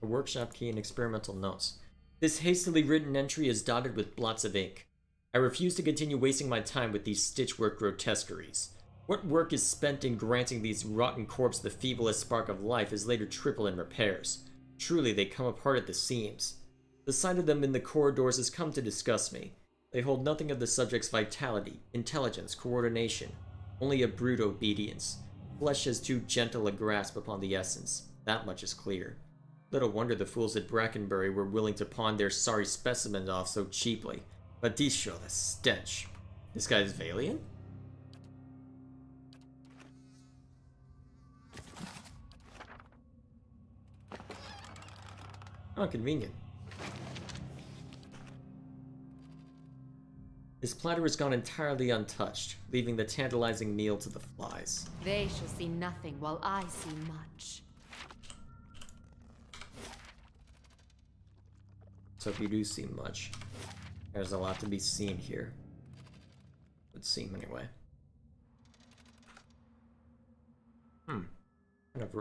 A workshop key and experimental notes. This hastily written entry is dotted with blots of ink. I refuse to continue wasting my time with these stitchwork grotesqueries. What work is spent in granting these rotten corpses the feeblest spark of life is later tripled in repairs. Truly, they come apart at the seams. The sight of them in the corridors has come to disgust me. They hold nothing of the subject's vitality, intelligence, coordination, only a brute obedience. Flesh has too gentle a grasp upon the essence. That much is clear. Little wonder the fools at Brackenbury were willing to pawn their sorry specimens off so cheaply. But these show the stench. This guy's Valian? Oh, convenient. His platter has gone entirely untouched, leaving the tantalizing meal to the flies. They shall see nothing while I see much. So if you do see much, there's a lot to be seen here. Would seem anyway. Kind of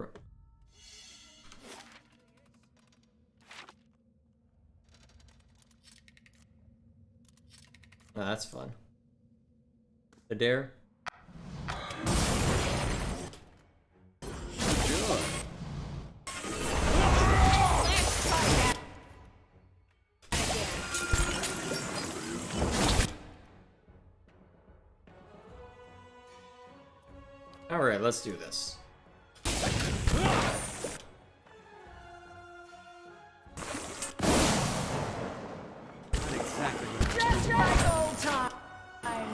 oh, that's fun. Adair? Sure. Alright, let's do this.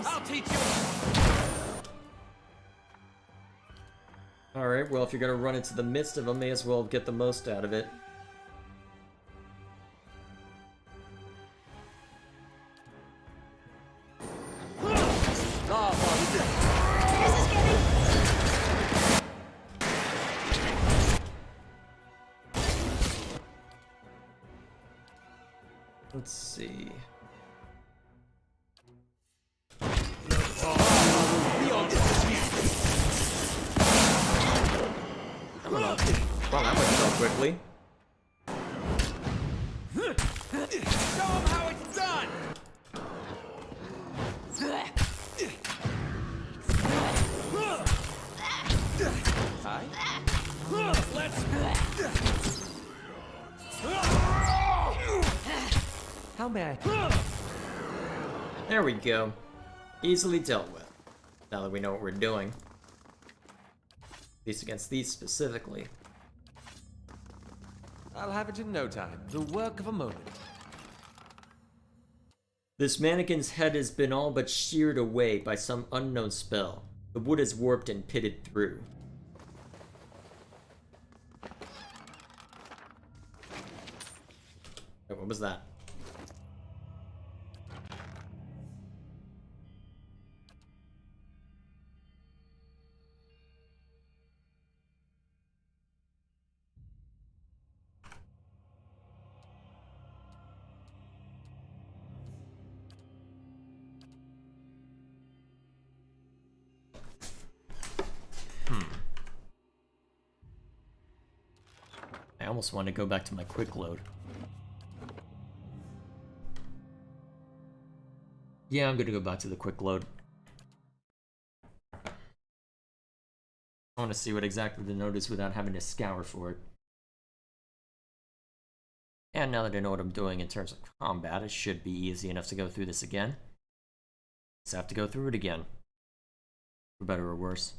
I'll teach you. Alright, well, if you're gonna run into the midst of them, may as well get the most out of it. Let's see. Wow, that went so quickly. Show them how it's done. Hi. Let's. How may I? There we go. Easily dealt with. Now that we know what we're doing. At least against these specifically. I'll have it in no time. The work of a moment. This mannequin's head has been all but sheared away by some unknown spell. The wood is warped and pitted through. Wait, what was that? I almost want to go back to my quick load. Yeah, I'm gonna go back to the quick load. I want to see what exactly the note is without having to scour for it. And now that I know what I'm doing in terms of combat, it should be easy enough to go through this again. Just have to go through it again. For better or worse.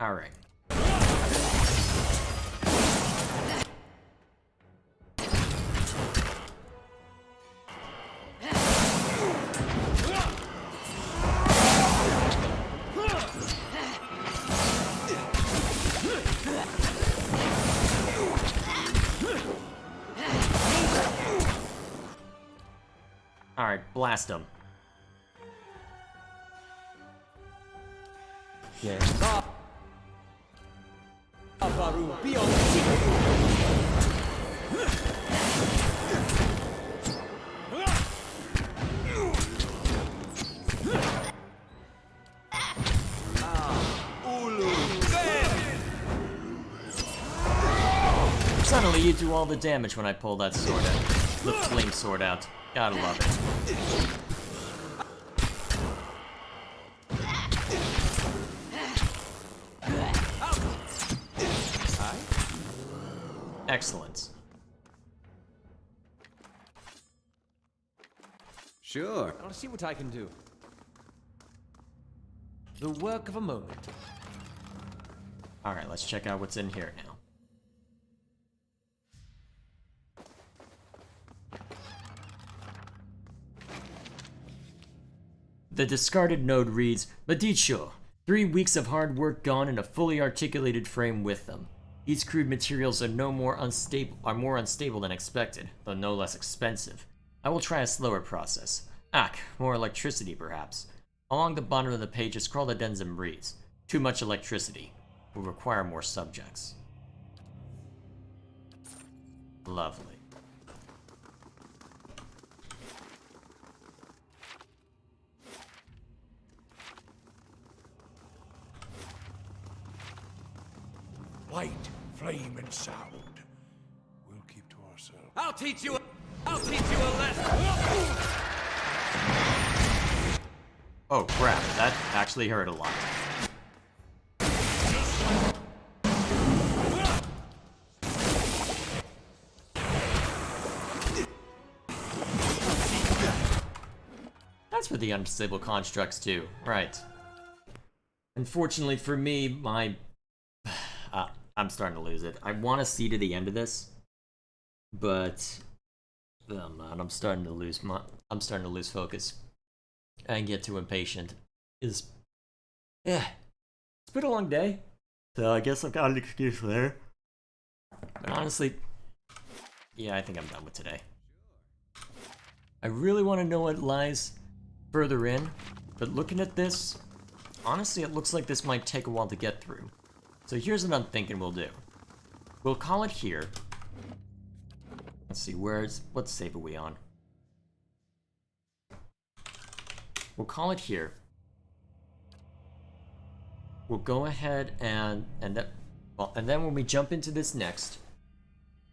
Alright. Alright, blast him. Yeah. Suddenly you do all the damage when I pull that sword out. The flame sword out. Gotta love it. Excellent. Sure. I'll see what I can do. The work of a moment. Alright, let's check out what's in here now. The discarded node reads, Medicio, 3 weeks of hard work gone and a fully articulated frame with them. These crude materials are more unstable than expected, though no less expensive. I will try a slower process. More electricity perhaps. Along the bottom of the page a scroll addendum reads, Too much electricity. Will require more subjects. Lovely. Light, flame, and sound. We'll keep to ourselves. I'll teach you a lesson. Oh crap, that actually hurt a lot. That's for the unstable constructs too, right. Unfortunately for me, I'm starting to lose it. I want to see to the end of this, but oh man, I'm starting to lose focus and get too impatient. It's been a long day, so I guess I've got an excuse there. But honestly, yeah, I think I'm done with today. I really want to know what lies further in, but looking at this, honestly, it looks like this might take a while to get through. So here's what I'm thinking we'll do. We'll call it here. Let's see, what save are we on? We'll call it here. We'll go ahead and then when we jump into this next,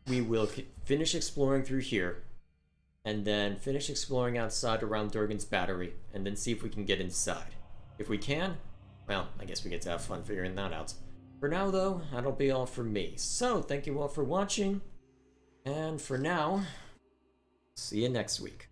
we will finish exploring through here, and then finish exploring outside around Durgan's battery, and then see if we can get inside. If we can, well, I guess we get to have fun figuring that out. For now, though, that'll be all from me. So, thank you all for watching, and for now, see you next week.